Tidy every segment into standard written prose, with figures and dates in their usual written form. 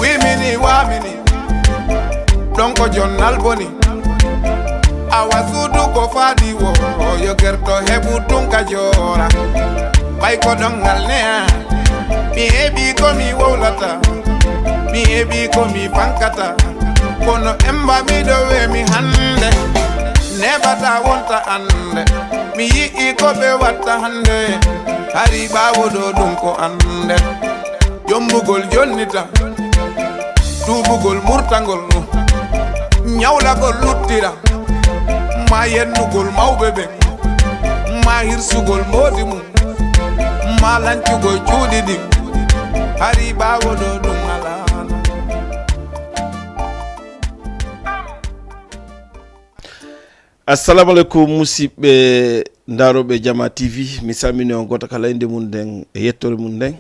Oui mini wa mini Donko John Alboni Awasudu ko fadi wo Yo gerto hebu tunka jora Bai ko dongal nea Mi ebi ko mi wolata Mi ebi ko mi pankata Kono emba mi dowe mi hande Nebata wonta ande Mi yi ko be wata hande Hari bawo do dunko ande Jombugol jonnita Dubugol murtangol Nyawlagol luttira Ma yennugol mawbebe Ma hirsugol modi mum Ma lancugol cuudidi Hari bawo do dum alana Assalamu alaikum musidɓe daroɓe Diama TV mi salmini on goto kala inde mum nden e yettore mum nden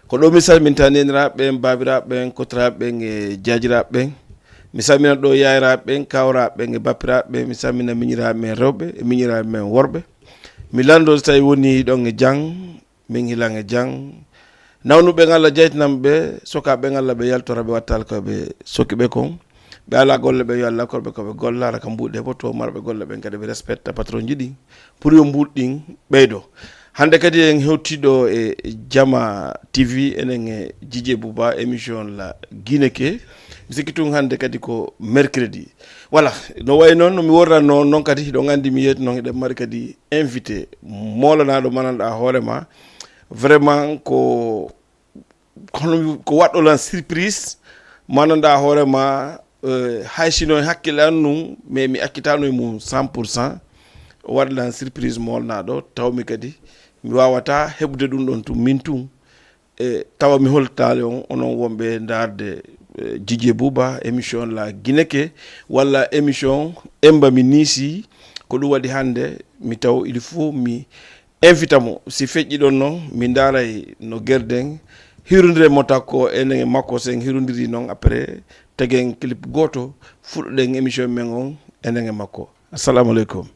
ko ɗo mi salminta neniraɓe babiraɓe kotiraɓe e jajiraɓe mi salmina ɗo yayiraɓe kawraɓe e bappiraɓe mi salmina miñiraɓe rewɓe e miñiraɓe worɓe mi lando so tawi woni ɗon e jang min hilan e jang nawnuɓe Allah jeytanamɓe sokaɓe Allah ɓe yaltora ɓe wattal koɓe sokiɓe kon ɓe ala golle ɓe yo Allah korɓe koɓe gollara ka mbuɗe bo to marɓe golle ɓen kadi ɓe respecta patron jiɗi pour yo mbuɗɗin ɓeydo hande kadi en hewtiɗo e Diama TV enen e Djidje Bouba émission la Guinée ke mi sikki tun hande kadi ko mercredi voilà no way noon no mi worranno noon kadi ɗo gandi mi yeeti noon eɗen mari kadi invité molanaɗo mananɗa hoorema vraiment ko waɗɗolan surprise mananɗa hoorema hay sino hakkille an num mais mi akkitano e mum 100% waɗlan surprise molnaɗo tawmi kadi mi wawata heɓde ɗum ɗon tum min tum e tawa mi holtali on onon wonɓe darde Djidje Bouba émission la Guinée ke walla émission emba mi nisi ko ɗum waɗi hande mi taw il faut mi invita mo si feƴƴi ɗon noon mi daray no guerden hirudire mo takko enen e makko sen hirudiri noon après tegen clip goto fuɗɗoɗen émission men on enen e makko assalamu aleykum.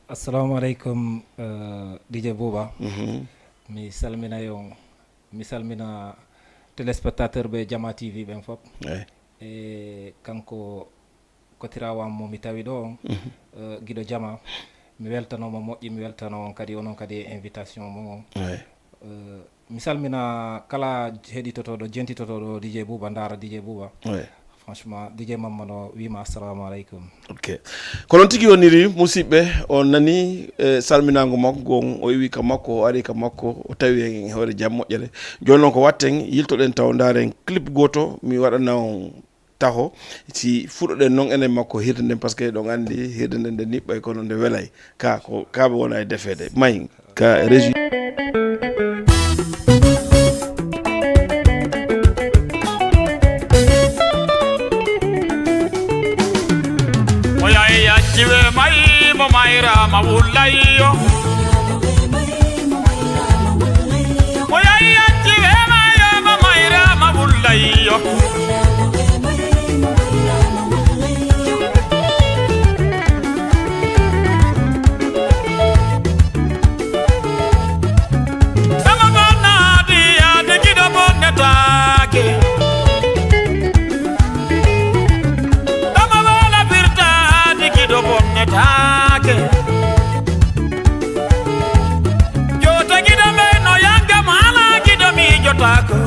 Assalamu aleykum Djidje Bouba. Mi salmina yon mi salmina téléspectateur ɓe Diama TV ɓen fop e kanko kotirawam mo mi tawi ɗo on guiɗo Diama mi weltanoma moƴƴi mi weltano on kadi onon kadi e invitation mo on mi salmina kala heɗitotoɗo jentitotoɗo Djidje Bouba dara Djidje Bouba franchement Djidje Mamadou wima assalamu aleykum. Ok ko noon tigui woniri musidɓe o nani salminago makko gon o wi ka makko o ari ka makko o tawi en hoore jaam moƴƴere joni noon ko watten yiltoɗen taw daren clip goto mi waɗana on taho si fuɗɗoɗen noon enen makko hirde nden par ce que ɗon andi hirde nden nde niɓɓay kono nde welay ka ko kaɓe wona e defede mayi ka régi Jiwe mai mo maira mawulayo Moya ya jiwe mai mo maira mawulayo Sama bona dia de gido boneta ke Take Jota gido me no yanga mala gido mi jotako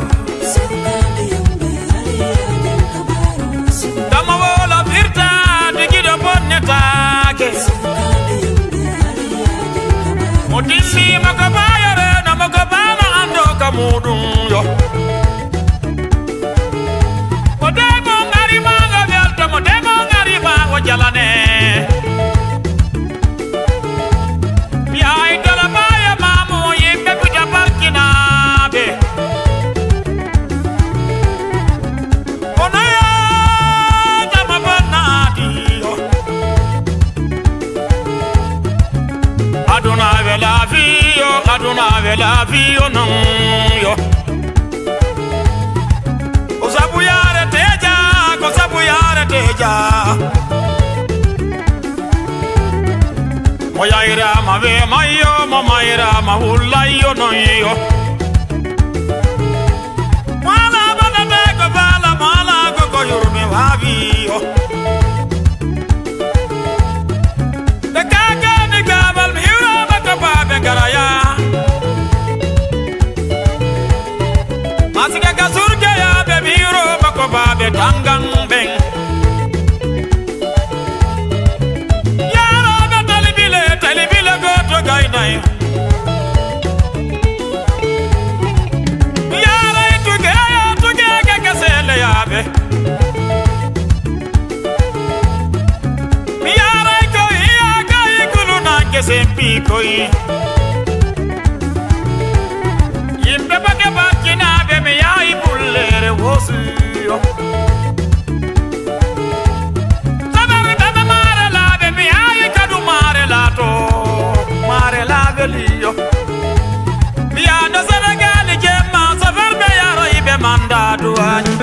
Dama wola virta de gido bonne take Modisi makabayare na makabana ando kamudum yo Modemo ngari manga velta modemo ngari manga jalane Aduna vela vio non yo Osabuyare teja Moyaira ma ve mayo mo maira ma ulayo no yo. Mala bana de ko bala mala ko yurme ravie. De kaka ni gabal mi hura ba ko ba be garaya. Masika ka surga ya be mi hura ba ko ba be tangang beng. Sempi koi yimbe bake bakina be me yai bullere wosu sabari be mare la be me yai kadu mare la to mare la velio mi ando senegal jemma sabar be yaro ibe manda duani.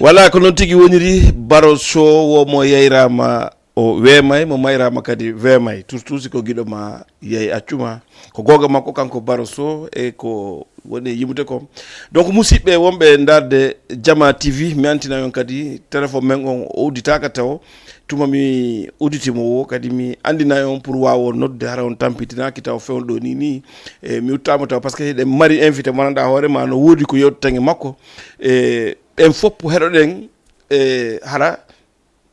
Wala ko non tigi woniri baro show wo mo yayrama o wemay mo mayrama kadi wemay tous ko gido ma yey accuma ko goga makko kanko baro show e ko woni yimude ko donc musibbe wonbe darde Diama TV mi antina yon kadi téléphone men on auditaka taw tuma mi auditimo wo kadi mi andina yon pour wawo nodde hara on tampitina ki taw fewn do ni e mi uttama taw parce que de mari invité monanda hore ma no wodi ko yottange makko e en fop heɗoɗen hara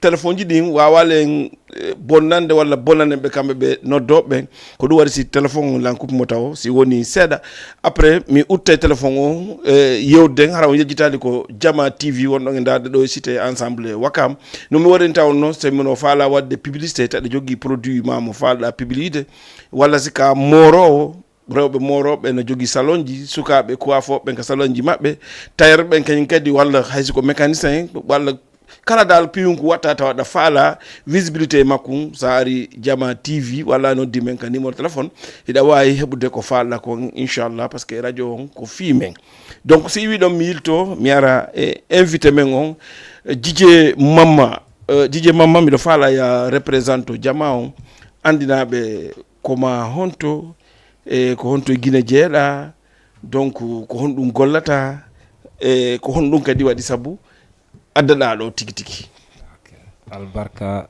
téléphone ji ɗin wawalen bonnande walla bonnande ɓe kamɓe ɓe noddoɓe ɓen ko ɗum waɗi si téléphone lankupimo taw si woni seeɗa après mi utta téléphone o yewden hara o yejjitali ko Diama TV wonɗon e darde ɗo cité ensemble Wakam no mi waɗin taw noon so mino faala wadde publicité taɗa jogui produit ma mo falɗa publicité walla sika morowo rewɓe moroɓe no jogui salon ji sukaɓe coiffoɓe ko salon ji mabɓe tailleur ɓen kañum kadi walla haysi ko mécanicien walla kala dal piyum ko watta tawaɗa faala visibilité makkum sa ari Diama TV walla noddi men ka numéro téléphone hiɗa wawi heɓude ko falɗa ko inchallah par ce que radio on ko fi men donc si wi ɗon mi yilto mi ara e invité men on Djidje Mamma miɗo faala ya représente Diama on andinaɓe koma honto e ko honto Guinée jeeɗa donc ko honɗum gollata e ko honɗum kadi waɗi sabu addaɗa ɗo tigi tigi. Albarka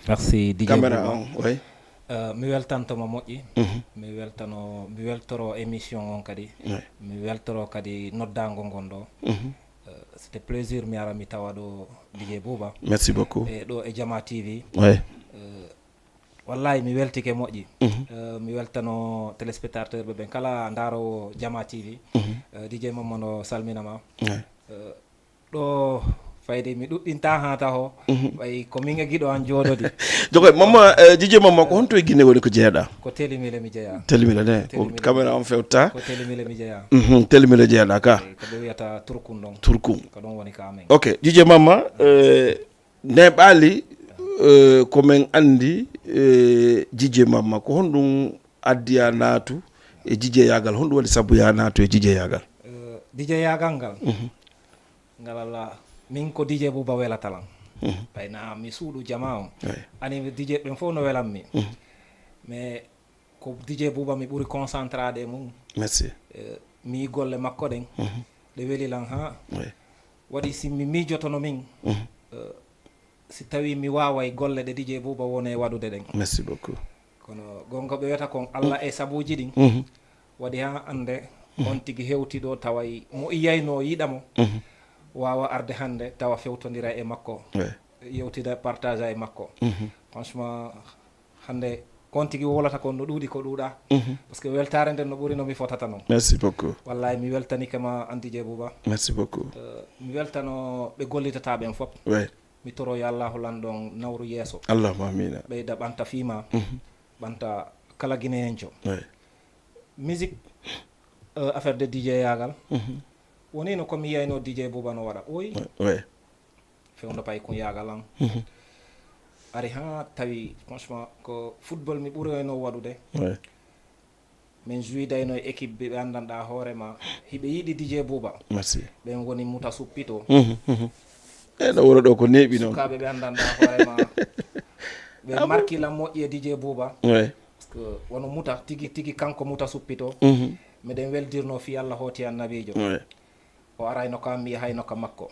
merci Dj caméra on oui mi weltantoma moƴƴi mi weltoro émission on kadi mi weltoro kadi noddago gon ɗo c'était plaisir mi ara mi tawa ɗo Dj Bouba merci beaucoup e ɗo e Diama TV oui wallahi mi weltike moƴƴi mi weltano téléspectateur ɓe ɓen kala ndaaro Diama TV DJ Mamadou salminama ɗo fayde mi ɗuɗɗinta ha taho way ko min e giɗo an jooɗodi jogoy mama DJ Mama ko honto e Guinée woni ko jeeyaɗa ko telimile mi jeeya telimile ne ko caméra on fewta ko telimile mi jeeya telimile jeeyaɗa ka ko ɓe wiyata turkun ɗon turkun ko ɗon woni ka men ok DJ Mama neɓaali komin andi DJ Mama ko honɗum addi ya naatu e DJ yagal honɗum waɗi sabu ya naatu e DJ yagal DJ yagal ngal ngal Allah min ko DJ Bouba welatalan ɓayna mi suuɗu jama o ani DJ ɓen fof no welanmi mais ko DJ Bouba mi ɓuri concentrade e mum merci mi golle makko ɗen ɗe welilan ha waɗi si mi miijotono min si tawi mi waway golle ɗe DJ Bouba woni e waɗude ɗen merci beaucoup kono gonga ɓe wiyata kon Allah e sabuji ɗin waɗi ha ande on tigi hewtiɗo taway mo yiyayno yiɗamo wawa arde hande tawa fewtodira e makko yewtida partage e makko franchement hande kon tigi wolata kon no ɗuuɗi ko ɗuuɗa par ce que weltare nden no ɓuuri no mi fotata noon merci beaucoup wallahi mi weltanikema an DJ Bouba merci beaucoup mi weltano ɓe gollitataɓen fop mi toroyo allahu lan ɗon nawru yeeso allahuma amina ɓeyda ɓanta fima ɓanta kala guinéenco musique affaire de DJ yagal woni no komi yiyayno DJ Bouba no waɗa oyi fewdo pay ko yagal an ari ha tawi franchement ko football mi ɓuroyno waɗude min jouidayno e équipe ɓe andanɗa hoorema hiɓe yiiɗi DJ Bouba merci ɓen woni muta suppito no wuro ɗo ko neeɓi noon sukaɓe ɓe andanɗa hoorema ɓe markilan moƴƴi e DJ Bouba par ce que wono muta tigi tigi kanko muta suppito miɗen weldirno fi Allah hooti annabijo o arayno kam mi yahayno ka makko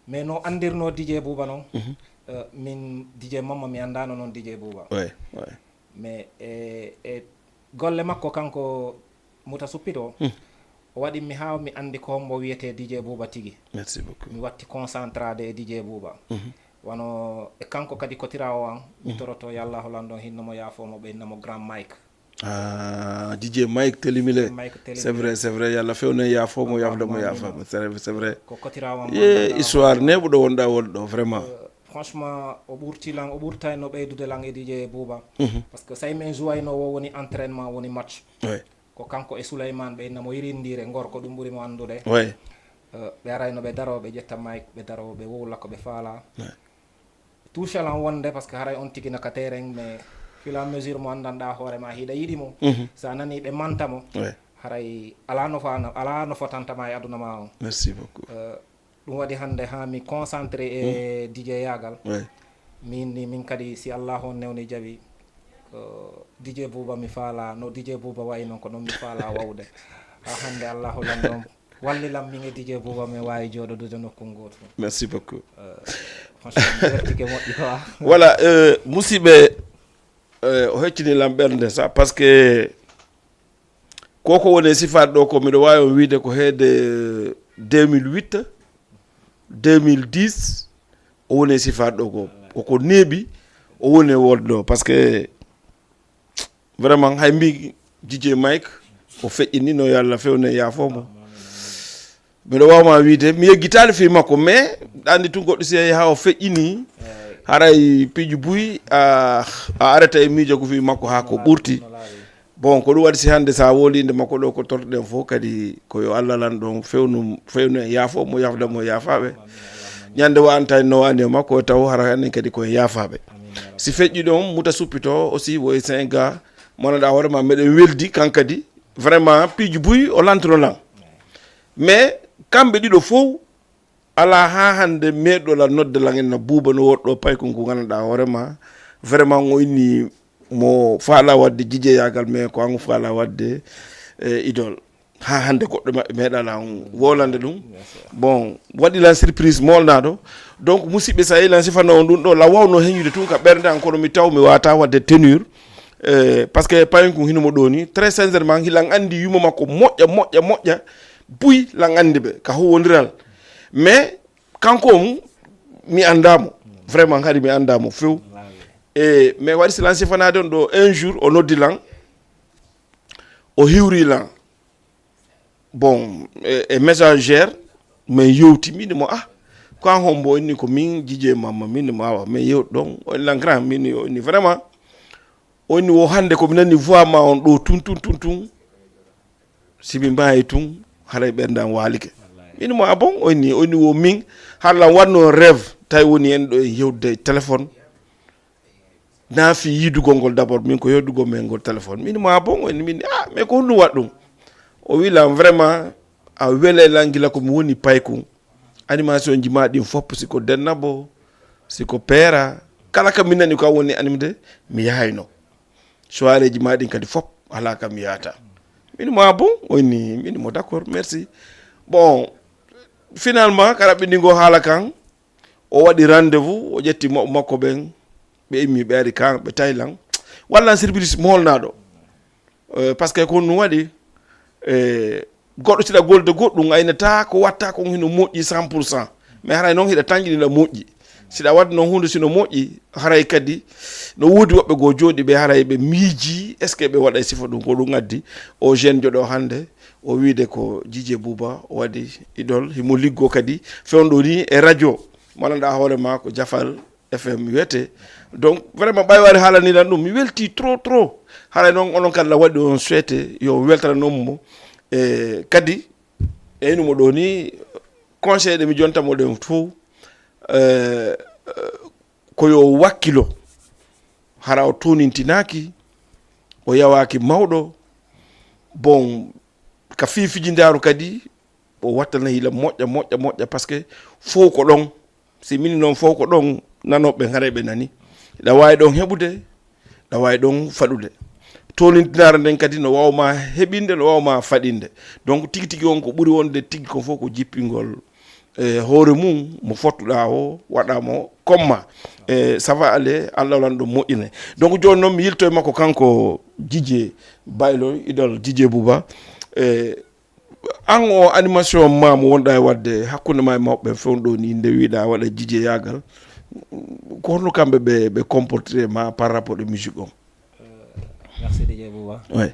mais no andirno DJ Bouba noon min DJ Mama mi andano noon DJ Bouba mais e golle makko kanko muta suppito o waɗi mi ha mi andi ko hombo wiyete DJ Bouba tigi merci beaucoup mi watti concentrade e DJ Bouba wono e kanko kadi ko tirawo an mi toroto yallahu lan ɗon hinnomo yaafomo ɓeynnamo grand Mike DJ Mike telimile c'est vrai yalla fewne yaafomo yafdamo yaafama c'est vrai ko kotirawam histoire neɓuɗo wonɗa wonɗo vraiment franchement o ɓurtilan o ɓurtayno ɓeydude lan e DJ Bouba par ce que say min jouwayno wo woni entraînement woni match ko kanko e Souleymane ɓeynnamo yirindire gorko ɗum ɓuuri mo andude ɓe arayno ɓe daro ɓe ƴetta Mike ɓe daro ɓe wowla ko ɓe faala touchent lan wonde par ce que haray on tigi naka terrain mais fila mesure mo andanɗa hoorema hiɗa yiɗi mo sa nani ɓe mantamo haray ala no fotantama e aduna ma on merci beaucoup ɗum waɗi hande ha mi concentré e DJ yagal min kadi si Allah on newni jaaɓi DJ Bouba mi faala no DJ Bouba wayi noon ko noon mi faala wawde ha hande Allahu lan ɗon wallilam min e DJ Bouba mi wawi joɗodude nokkul goto merci beaucoup franchement mi wertike moƴƴi wa voilà musidɓe o heccinilam ɓernde sa par ce que koko woni sifaade ɗo ko miɗo wawi wiide ko heede 2008 2010 o woni sifaade ɗo ko koko neeɓi o woni wolɗo par ce que vraiment hay mbi DJ Mike o feƴƴini no yo Allah fewne yaafomo mbiɗo wawma wiide mi yeggitali fi makko mais andi tun goɗɗo si yeehi ha o feƴƴini haray piiju buy a arrêta e miijo ko fi makko ha ko ɓurti bon ko ɗum waɗi si hande sa wolinde makko ɗo ko tortoɗen fof kadi ko yo Allah lan ɗon fewnu yaafo mo yafdamo yaafaɓe ñande wantani no wani e makko taw hara hannen kadi koye yaafaɓe si feƴƴi ɗon muta suppito aussi woye saint ga monoɗa hoorema meɗen weldi kankadi vraiment piiju buy o lantono lan mais kamɓe ɗiɗo fof ala ha hande meɗola nodde lan en no buuba no woɗɗo payko ko ganduɗa hoorema vraiment o inni mo faala wadde jijeyagal mais ko an faala wadde idole ha hande goɗɗo maɓɓe meeɗala wolande ɗum bon waɗi lan surprise molnaɗo donc musidɓe sa yehi lan sifano on ɗum ɗo la wawno heñude tun ka ɓerde an kono mi taw mi wata wadde tenure par ce que payen ko hinomo ɗo ni très sincèrement hilan andi yuma makko moƴƴa buy lan andi ɓe ka howodiral mais kanko mi andamo vraiment kadi mi andamo few e mais waɗi si lan sifanade on ɗo un jour o noddi lan o hiwri lan bon e messagère mais yewti min mo ko an hombo inni ko min jije mamma min mo awa mais yew ɗon on lan grand min ni vraiment oni wo hande ko mi nani voix ma on ɗo tun sibi mbawi tun haray ɓendan walike min mo bon oni wo min harlan wanno rêve tawi woni en ɗo e yewde téléphone naafi yidugol ngol d'abord min ko yewdugol men ngol téléphone min mo bon oni min mais ko honɗum waɗ ɗum o wilan vraiment a wele langila ko mi woni payku animation ji ma ɗin fopp siko dennabo siko peera kala kam min nani ko a woni animde mi yahayno soirée ji ma ɗin kadi fopp ala kam mi yahata min mo bon oni min mo d'accord merci bon finalement kala ɓindigo haala kan o waɗi rendez-vous o ƴetti makko ɓen ɓe immi ɓe ari kan ɓe taylan walla service molnaɗo par ce que ko ɗum waɗi goɗɗo siɗa golde goɗɗum aynata ko watta ko hino moƴƴi 100%, mais haray noon hiɗa tanƴinina moƴƴi siɗa wadde noon hunde sino moƴƴi haray kadi no woodi woɓɓe goo jooɗi ɓe haray ɓe miiji est ce que ɓe waɗa sifa ɗum ko ɗum addi o jeune joɗo hannde o wiide ko Dj Bouba o waɗi idol himo liggo kadi fewndo ni e radio malanɗa hoore ma ko Jafal FM wiyete donc vraiment ɓay wari haalanilan ɗum mi welti trop haray noon onon kadi la waɗi on souhaité yo weltananomo mo e kadi eynumo ɗo ni conseil ɗe mi jontamo ɗen fof koyo wakkilo hara o tonintinaki o yawaki mawɗo bon ka fifijindaru kadi o wattana hila moƴƴa par ce que fof ko ɗon si mini noon fof ko ɗon nanoɓe hareɓe nani ɗa wawi ɗon heɓude ɗa wawi ɗon faɗude tonintinare nden kadi no wawma heɓinde no wawma faɗinde donc tigi on ko ɓuuri wonde tigi ko fof ko jippingol hoore mum mo fottuɗa o waɗamo comma ça va aller Allah lan ɗo moƴƴine donc joni noon mi yilto e makko kanko Dj Baylo idol Dj Bouba an o animation ma mo wonɗa e wadde hakkude ma e mawɓe fewɗo ni nde wiɗa waɗa Dj yagal ko honno kamɓe ɓe comporté ma par rapport e musique on. Merci Dj Bouba. Ouais.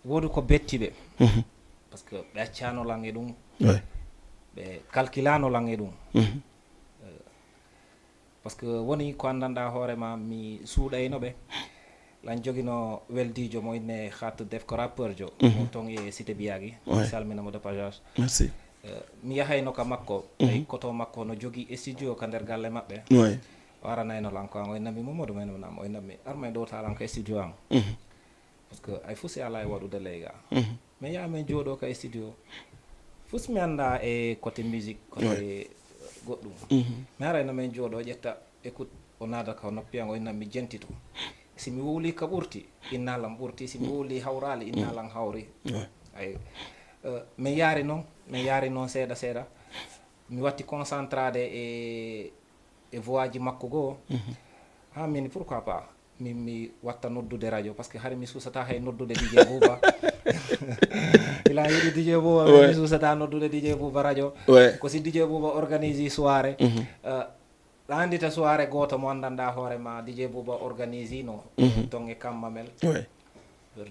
Woodi ko betti ɓe parce que ɓe accano lange ɗum ɓe calculano lange ɗum par ce que woni ko andanɗa hoorema mi suuɗayno ɓe lan jogino weldijo mo inne hat def ko rappeur jo mo ton e cité biyagi salminamo de passage merci mi yahayno ka makko tawi koto makko no jogui studio ka nder galle mabɓe o aranayno lan ko an o innami Mamadou men nam o innami arma dow talan ka studio an parce que ay fusi ala e waɗude leyga mais yamen jooɗo ka studio fus mi anda e côté musique côté goɗɗum mi arayno men jooɗo ƴetta écoute o naada ka noppiyan o innami jentito si mi wowli ka ɓurti innalam ɓurti si mi wowli hawrali innalam hawri ay min yaari noon seeɗa mi watti concentrade e voix ji makko goo ha min pourquoi pas mi watta noddude radio parce que hari mi susata hay noddude Dj Bouba ila yiɗi Dj Bouba mi susata noddude Dj Bouba radio ko si Dj Bouba organise soirée andita soirée goto mo andanɗa hoorema Dj Bouba organise no ton e Kammamel vers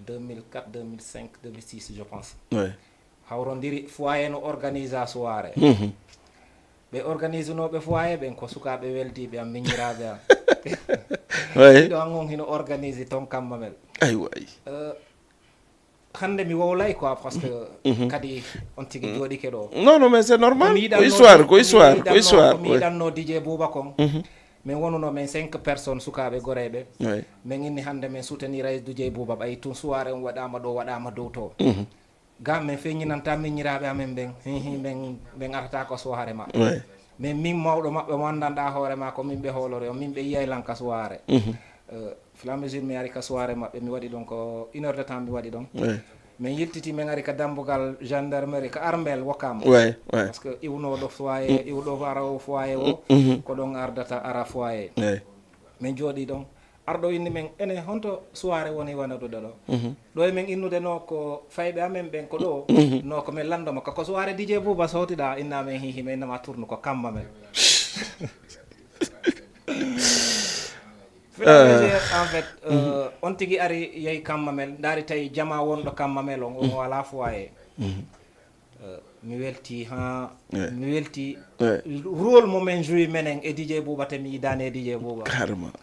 2004 2005 2006 je pense hawrodiri foyer no organise a soirée ɓe organise noɓe foyer ɓen ko sukaɓe weldiɓe am miñiraɓe am ɗiɗo an on hino organise ton Kammamel hande mi wowlay quoi parce que kadi on tigui jooɗike ɗo non mais c'est normal ko histoire mi yiɗanno Dj Bouba kon min wonuno men 5 personnes sukaɓe goreɓe min inni hande min soutenira e Dj Bouba ɓayi tun soirée on waɗama ɗo waɗama dow to ga min feññinanta miñiraɓe amen ɓen ɓen arata ko soirée maɓɓe mais min mawɗo maɓɓe mo andanɗa hoorema ko min ɓe hoolore o min ɓe yiyay lan ka soirée fla mesure mi ari ka soirée maɓɓe mi waɗi ɗon ko 1 heure de temps mi waɗi ɗon min yiltiti min ari ka dambugal gendarmerie ka armbel wokkama par ce que iwnoɗo foyer iwɗo ara o foyer o ko ɗon ardata ara foyer min jooɗi ɗon arɗo inni men ene honto soirée woni wanadude ɗo ɗo e min innude no ko fayɓe amen ɓen ko ɗo no ko min landoma kako soirée Dj Bouba sowtiɗa innamen hihi min innama tourne ko Kamma men en fait on tigi ari yehi kammamel daari tawi jama wonɗo kammamel on wala foye mi welti ha mi welti rôle momin jouyi menen e DJ Bouba te mi yidani e DJ Bouba carrément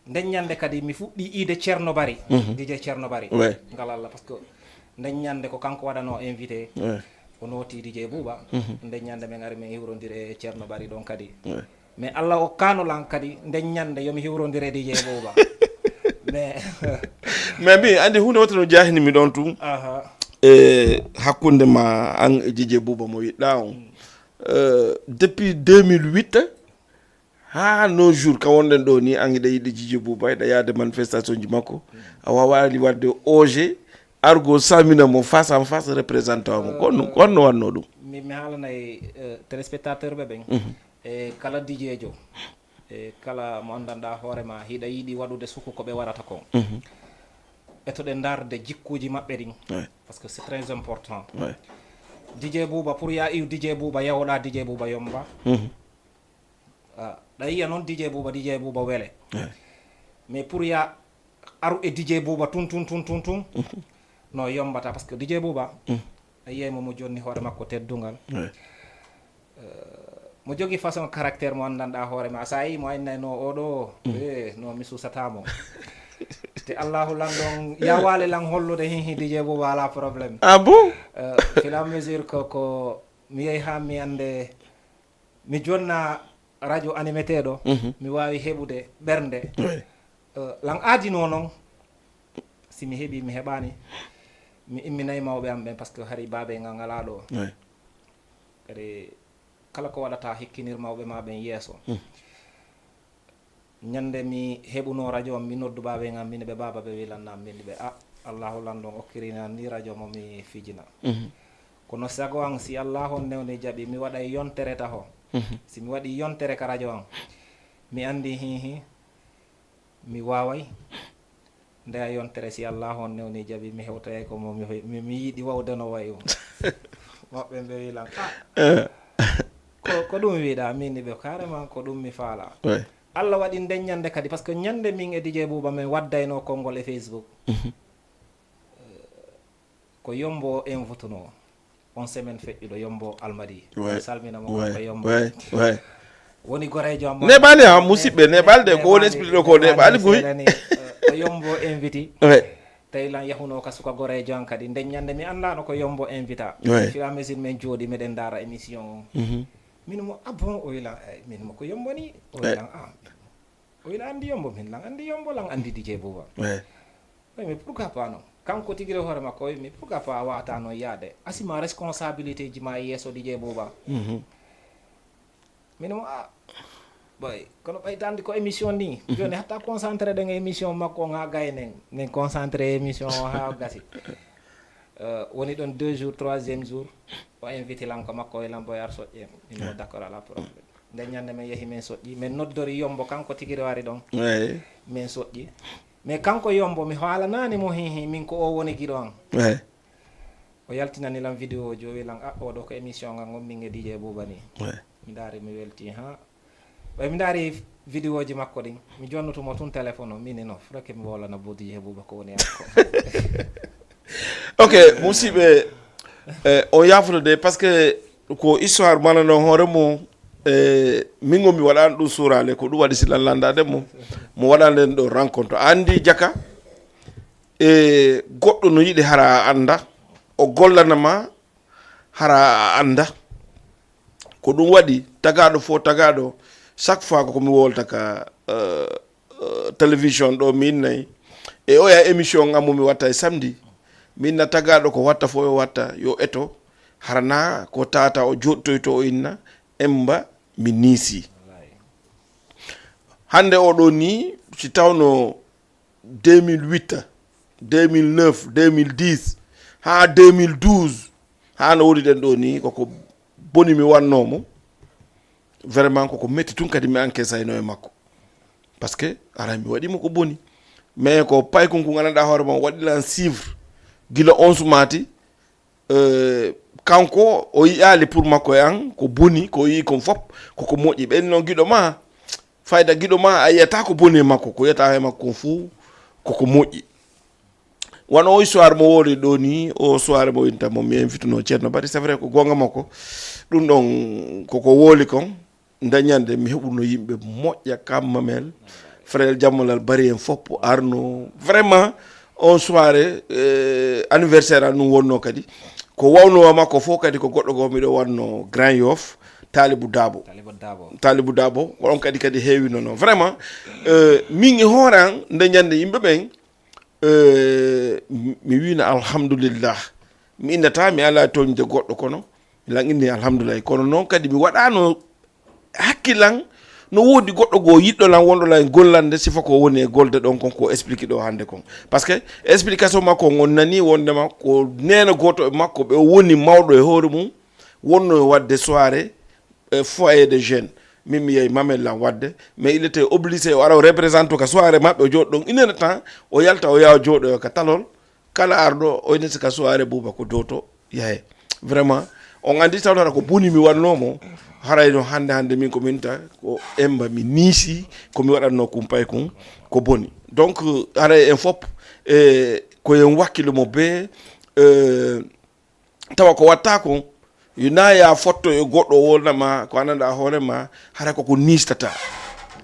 nden ñande kadi mi fuɗɗi ide Ceerno Bari DJ Ceerno Bari ngal Allah par ce que nden ñande ko kanko waɗano invité o nooti DJ Bouba nden ñande min ari min hiwrodiri e Ceerno Bari ɗon kadi mais Allah o kanolan kadi nden ñande yomi hiwrodiri e DJ Bouba mais mi andi hunde woto no jahinimi ɗon tum hakkunde ma an e DJ Bouba mo yiɗɗa on depuis 2008 ha nos jours ka wonɗen ɗo ni an iɗa yiɗi DJ Bouba eɗa yaade manifestation ji makko a wawali wadde OG argo samina mo face en face représentant mo konno wanno ɗum mi haalanayi téléspectateur ɓe ɓen e kala DJ jo e kala mo andanɗa hoorema hiɗa yiiɗi waɗude suku ko ɓe waɗata kon etoɗe darde jikkuji maɓɓe ɗin parce que c'est très important DJ Bouba pour ya iw DJ Bouba yawoɗa DJ Bouba yomba ɗa yiya noon DJ Bouba wele mais pour ya aru e DJ Bouba tun no yombata par ce que DJ Bouba a yiyaymo mo jonni hoore makko teddungal mo jogi façon caractère mo andanɗa hoore ma sa yi mo aynayno oɗo no mi susatamo te allahu lan ɗon yawale lan hollude hihi DJ Bouba ala probléme bon fila mesure ko mi yehi ha mi ande mi jonna radio animété ɗo mi wawi heɓude ɓernde lan aadino noon si mi heeɓi mi heɓani mi imminayi mawɓe am ɓen par ce que hari babe ngal ngala ɗo kadi kala ko waɗata hikkinir mawɓe ma ɓen yeeso ñande mi heɓuno radio am mi noddu babe ngam mine ɓe baba ɓe wilannam minde ɓe allahu landon okkirina ni radio mo mi fijina kono sago an si allahu on newni jaaɓi mi waɗay yontere taho si mi waɗi yontere ka radio an mi andi hihi mi waway ndeya yontere si allahu on newni jaaɓi mi hewtay ko mo mi yiiɗi wawde no wayi o maɓɓe ɓe wilan ko ɗum wiiɗa minni ɓe carrément ko ɗum mi faala Allah waɗi nden ñande kadi par ce que ñande min e DJ Bouba min waddayno konngol e Facebook ko yombo invotuno on semaine feƴƴuɗo yombo almadi salminamo ko yombo woni gorejo am neɓali ha musidɓe neɓalde ko woni expliqué ɗo ko neɓali goy ko yombo invité tawi lan yahuno ka suka gorejo an kadi nden ñande mi andano ko yombo invita fur et à mesure min jooɗi meɗen dara émission o min mo bon o wilan min mo ko yombo ni o wilan o wilan andi yombo min lan andi yombo lan andi DJ Bouba mais pourquoi pas non kanko tigire hoore makko o wimi pourquoi pas a wawata noon yaade asima responsabilité ji ma yeeso DJ Bouba min mo boy kono ɓaydandi ko émission ni joni hatta concentré ɗen e émission makko on ha gaynen min concentré émission o ha gasi woni ɗon 2 jours 3e jour o invité lan ko makko lan boyar soƴƴe mimo d' accord ala probléme nde ñande min yeehi min soƴƴi min noddori yombo kanko tigiri wari ɗon min soƴƴi mais kanko yombo mi haalanani mo hihi min ko o woni giɗo an o yaltinani lan vidéo jo wi lan oɗo ko émission ngal gommin e DJ Bouba ni mi daari mi welti ha ɓay mi daari vidéo ji makko ɗin mi jonnutumo tun téléphone o mini no frake mi wolana bo DJ Bouba ko woni akko ok musidɓe on yafude de par ce que ko histoire mana no hoore mo min go mi waɗani ɗum suurale ko ɗum waɗi sillan landade mo waɗani ɗen ɗo rencontre andi jaka e goɗɗo no yiɗi hara anda o gollanama hara anda ko ɗum waɗi tagaɗo fo tagaɗo chaque fois ko mi wolta ka télévision ɗo min nayi e oya émission gammo mi watta e samedi minna tagaɗo ko watta fo yo watta yo eto harana ko tata o joɗtoy to o inna emba mi niisi hande oɗo ni si tawno 2008 2009 2010 ha 2012 ha no woni ɗen ɗo ni koko boni mi wannomo vraiment koko metti tun kadi mi encaissayno e makko par ce que ara mi waɗimo ko boni mais ko payko ko gandanɗa hoore ma waɗilan suivre gila 11 mati kanko o yiyali pour makko e an ko boni ko yi kon fop koko moƴƴi ɓen noon guiɗo ma fayda giɗo ma a yiyata ko boni makko ko yiyata he makko fuu koko moƴƴi wano o histoire mo wori ɗo ni o soirée mo winta mo mi invituno ceerno bari c'est vrai ko gonga makko ɗum ɗon koko wooli kon dañande mi heɓuno yimɓe moƴƴa kammamel frère jammolal bari en fopp arno vraiment on soirée anniversaire an ɗum wonno kadi ko wawno makko fof kadi ko goɗɗo go miɗo wanno Grand Yoff Talibou Dabo on kadi heewi nono vraiment min e hoore an nde ñande yimɓe ɓen mi wina alhamdulillah mi innata mi ala toñde goɗɗo kono mi langinni alhamdulillah kono noon kadi mi waɗano hakkilan no woodi goɗɗo goo yiɗɗolan wonɗolan e gollande sifa ko woni e golde ɗon kon ko explique ɗo hannde kon par ce que explication makko on nani wondema ko nena goto e makko ɓe woni mawɗo e hoore mum wonno e wadde soirée foyer de jeunes min mi yeyi mamel lan wadde mais il était obligé o ara o représente ka soirée maɓɓe o jooɗo ɗon 1 heure temps o yalta o yawa jooɗo ka talol kala arɗo o ineti ka soirée buuba ko dow to yahe vraiment on andi tawtata ko boni mi wannomo harayno hande min ko minta ko emba mi niisi komi waɗatno kumpay kum ko boni donc haray en fopp koyen wakkilo mo be tawa ko watta ko yunaya fotto e goɗɗo wonnama ko ananda hoorema hara koko nistata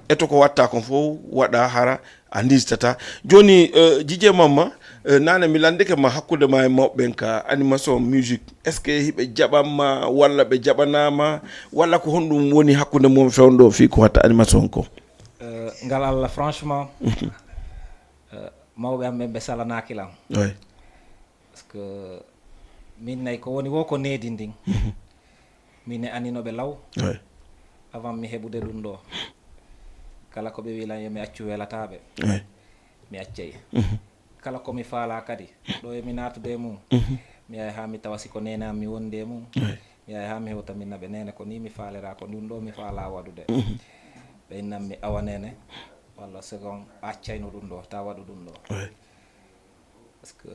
eto ko watta kon fof waɗa hara a nistata joni Dj Mamma nane mi landike ma hakkude ma e mawɓen ka animation musique est ce que hiɓe jaɓanma walla ɓe jaɓanama walla ko honɗum woni hakkude mum fewndo fi ko watta animation ko ngal Allah franchement mawɓe am ɓe salanakilam oui parce que min nayi ko woni wo ko needi ndin min e aninoɓe law oui avant mi heɓude ɗum ɗo kala ko ɓe wilan yo mi accu welataɓe oui mi accay kala komi faala kadi ɗo emi natude e mum mi yahay ha mi tawa siko nene am mi wonde e mum mi yahay ha mi hewta minnaɓe nene ko ni mi faalira ko ɗum ɗo mi faala waɗude ɓe innam mi awa nene walla second accayno ɗum ɗo ta waɗu ɗum ɗo par ce que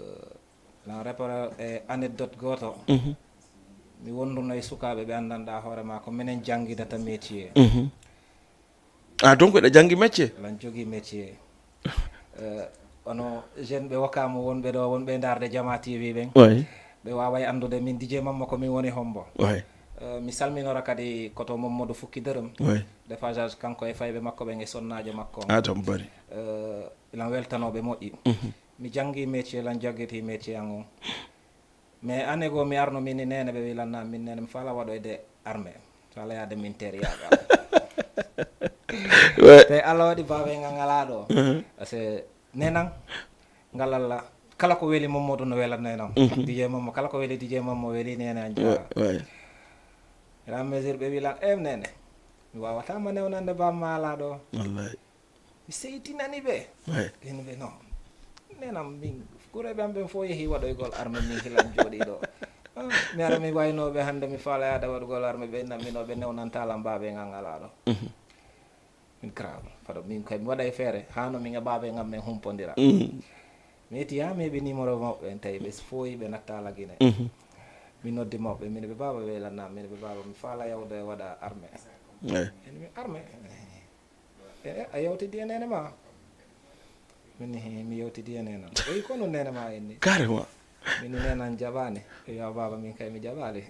lan repara e anecdote goto mi wonduno e sukaɓe ɓe andanɗa hoorema ko minen janggidata métier donc ɗa janggi métier lan jogui métier ono jeune ɓe wokkama wonɓe ɗo wonɓe darde Diama TV ɓen ɓe waway andude min Dj Mamma ko min woni hombo mi salminora kadi koto Mamadou Fukki Deureum déphagage kanko e fayɓe makko ɓen e sonnajo makko tam bari ilan weltanoɓe moƴƴi mi janggi métier lan jaggiti métier an on mais année goo mi arno min nene ɓe wilanna min nene mi faala waɗoyde armée so ala yaade militaire yaga te Allah waɗi baɓe ngal ngala ɗo par ce que nenan ngal Allah kala ko weeli Mamadou no welat nenan Dj Mamma kala ko weeli Dj Mamma weeli nene an jara ra mesure ɓe wilan nene mi wawatama newnande bamma ala ɗo wallahi mi seytinani ɓe ene ɓe non nenam min kureɓe am ɓen fof yeehi waɗoygol armé min hilan jooɗi ɗo mi ara mi waynoɓe hannde mi faalaya waɗugol armé ɓe namminoɓe newnantalam baɓe ngal ngala ɗo min grave paɗo min kay mi waɗa e feere hano min e baɓe ngam men humpodira mi yetti ha mi heeɓi numéro mawɓe en tawi ɓe fooyi ɓe nattala Guinée mi noddi mawɓe mine ɓe baba welanam mine ɓe baba mi faala yawde waɗa armé ene mi armé a yawtidi e nene ma min mi yewtidi e nenan o wi kono nene ma en ni carrément min nenan jaɓani yo baba min kay mi jaɓali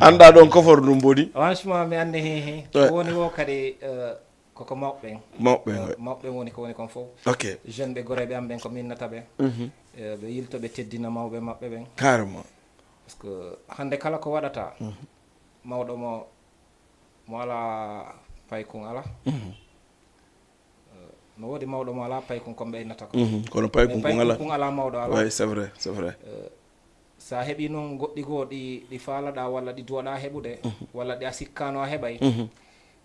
anda ɗon kofor ɗum boni franchement mi andi hi woni wo kadi koko mawɓen mawɓen woni ko woni kon fof ok jeune ɓe goreɓe am ɓen ko minnata ɓe ɓe yiltoɓe teddina mawɓe maɓɓe ɓen carrément par ce que hande kala ko waɗata mawɗo mo ala paykun ala no woodi mawɗo mo ala paykun kon ɓe innata ko kono paykun kun ala mawɗo ala oui c'est vrai sa heeɓi noon goɗɗi goo ɗi faalaɗa walla ɗi duwaɗa heɓude walla ɗi a sikkano a heɓay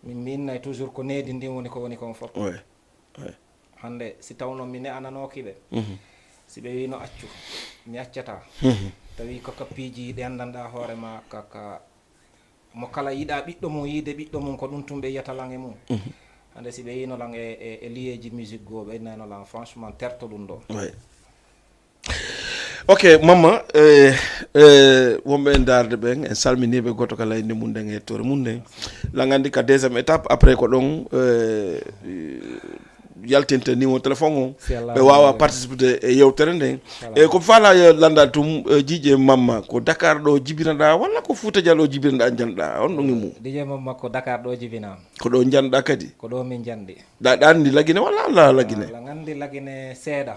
min minnay toujours ko needi ndin woni ko woni kon fof hande si tawno mi ne'ananokiɓe si ɓe wino accu mi accata tawi ko kappiiji ɗi andanɗa hoorema kaka mo kala yiɗa ɓiɗɗo mum yiide ɓiɗɗo mum ko ɗum tumɓe yiyata lan e mum hande si ɓe yino lan e liyeji musique goo ɓe innayno lan franchement terto ɗum ɗo Ok mama wombe darde ben en salminibe goto kala inde mun den e tore mun den la ngandi ka deuxième étape après ko don yaltinte ni mo téléphone on be wawa participer e yewtere nden e ko fala landa tum jije mamma ko Dakar do jibinada walla ko Fouta Diallo jibinada janda on do ngimu dije mamma ko Dakar do jibina ko do janda kadi ko do min jandi da andi lagine walla la lagine la ngandi lagine seeda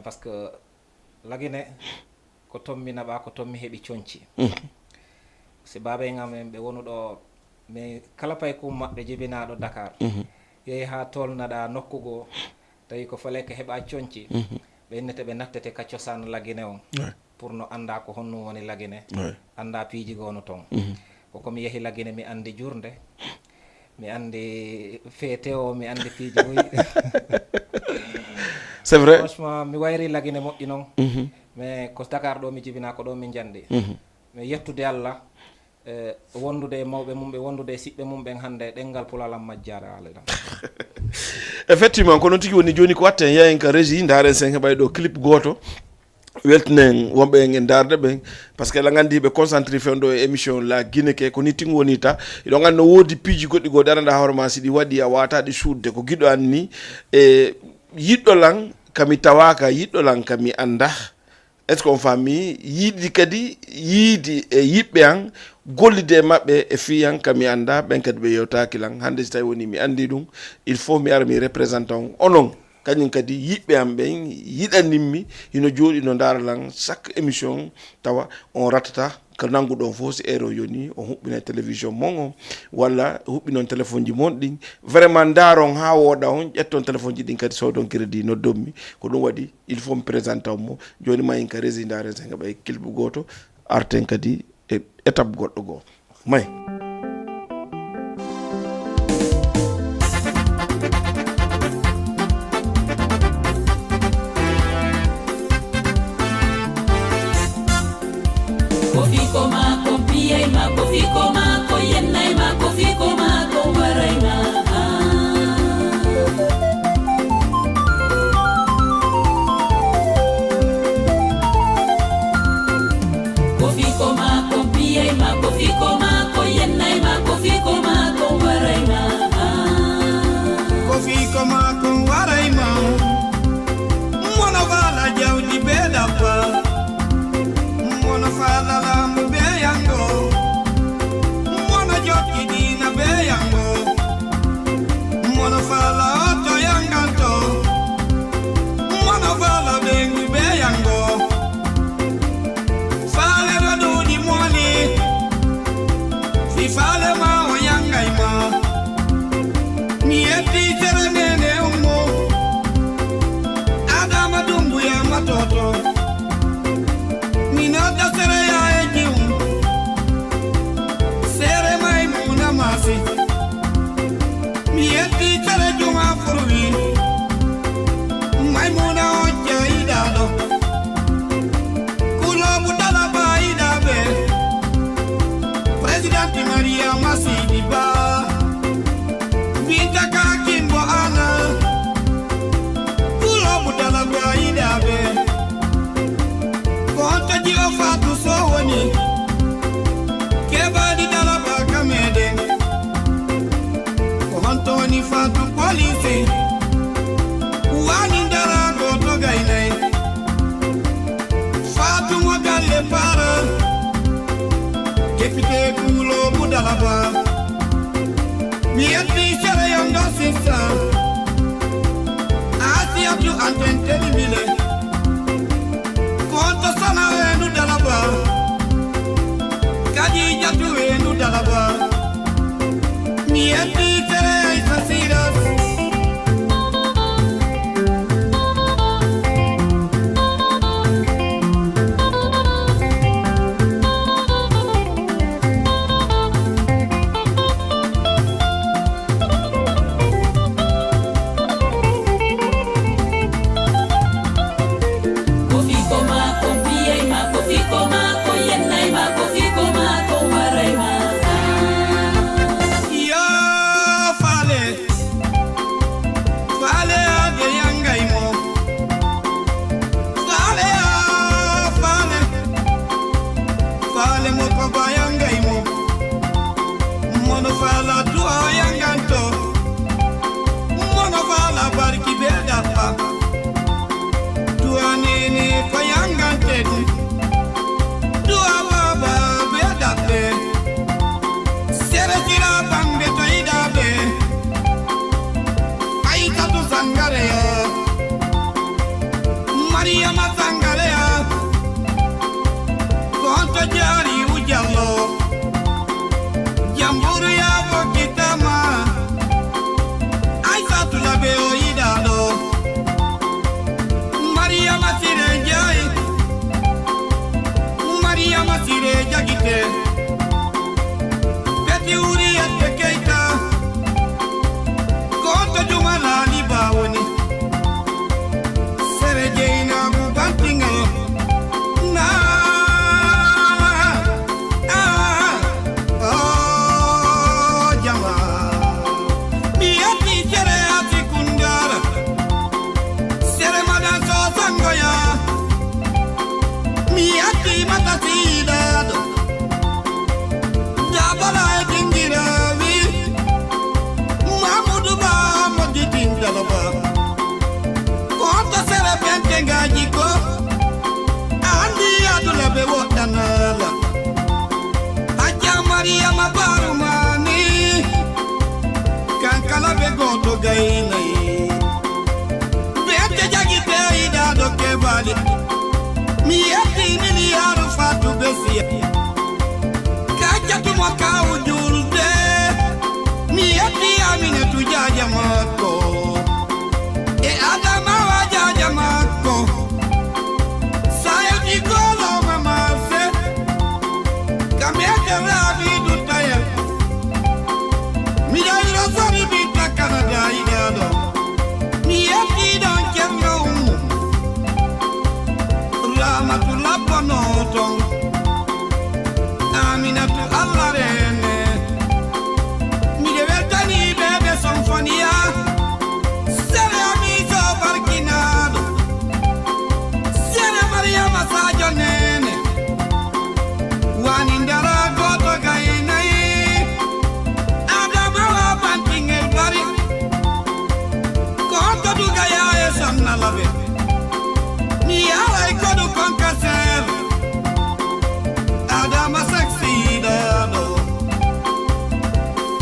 parce que lagine ko tommina ba ko tommi hebi cionci se babe ngam be wonu do mais kala pay ko mabbe jibina do Dakar yehi ha tolnaɗa nokkugo tawi ko fale ko heɓa coñci ɓe innete ɓe nattete ka cosaan lagine on pour no anda ko honno woni lagine anda piiji gono toon ko komi yehi lagine mi andi jurde mi andi feete o mi andi piiji oyi c'est vrai franchement mi wayri lagine moƴƴi noon mais ko Dakar ɗo mi jibina ko ɗo min jandi mais yettude Allah wondude e mawɓe mum ɓe wondude e siɓɓe mum ɓen hannde ɗenngal pulalam majjare alaɗam effectivement ko noon tigi woni joni ko watten yahen ka régie daren sen heɓay ɗo clip goto weltinen wonɓe en darde ɓen par ce que la gandi ɓe concentré fen ɗo e émission la Guinée ke ko ni tingo woni ta iɗo gandi no woodi piiji goɗɗi goɗɗi aɗa hoore ma si ɗi waɗi a wataɗi suudde ko giɗo an ni e yiɗɗo lan kami tawaka yiɗɗo lan kami anda est ce qu'on famille yiɗi kadi yiidi e yiɓɓe an gollide e maɓɓe e fiyan kami anda ɓen kadi ɓe yewtaki lan hande so tawi woni mi andi ɗum il faut mi ara mi représentant onon kañum kadi yiɓɓe am ɓen yiɗaninmi ino jooɗi no daara lan chaque émission tawa on rattata ko nanguɗon fof si heure o yoni on huɓɓina télévision mon o walla huɓɓinon téléphone ji mon ɗin vraiment daron ha wooɗa on ƴetton téléphone ji ɗin kadi sowdon crédit noddommi ko ɗum waɗi il faut mi présentant mo joni ma en ka rési daren sen heɓa e kilbu goto arten kadi e étape goɗɗo goo may Fale ma o yangay ma mi etti tere nene ummo sia kajatu mwaka ujulde mi yati amine tujaja mako e adama wajaja mako saya jikolo mamase kamete ravi dutaya mi dai rosari bita kanada idado mi yati don kemno Ramatullah Bonoton Aminatu Allarene Mi devertani bebe sonfonia Sere amico barkinado Sere Maria Masaggio nene Wanindara goto gainai Adama wa bantingel bari Konto du gaya e sonna lave Mi alai kodu konkaser Adama sexy dado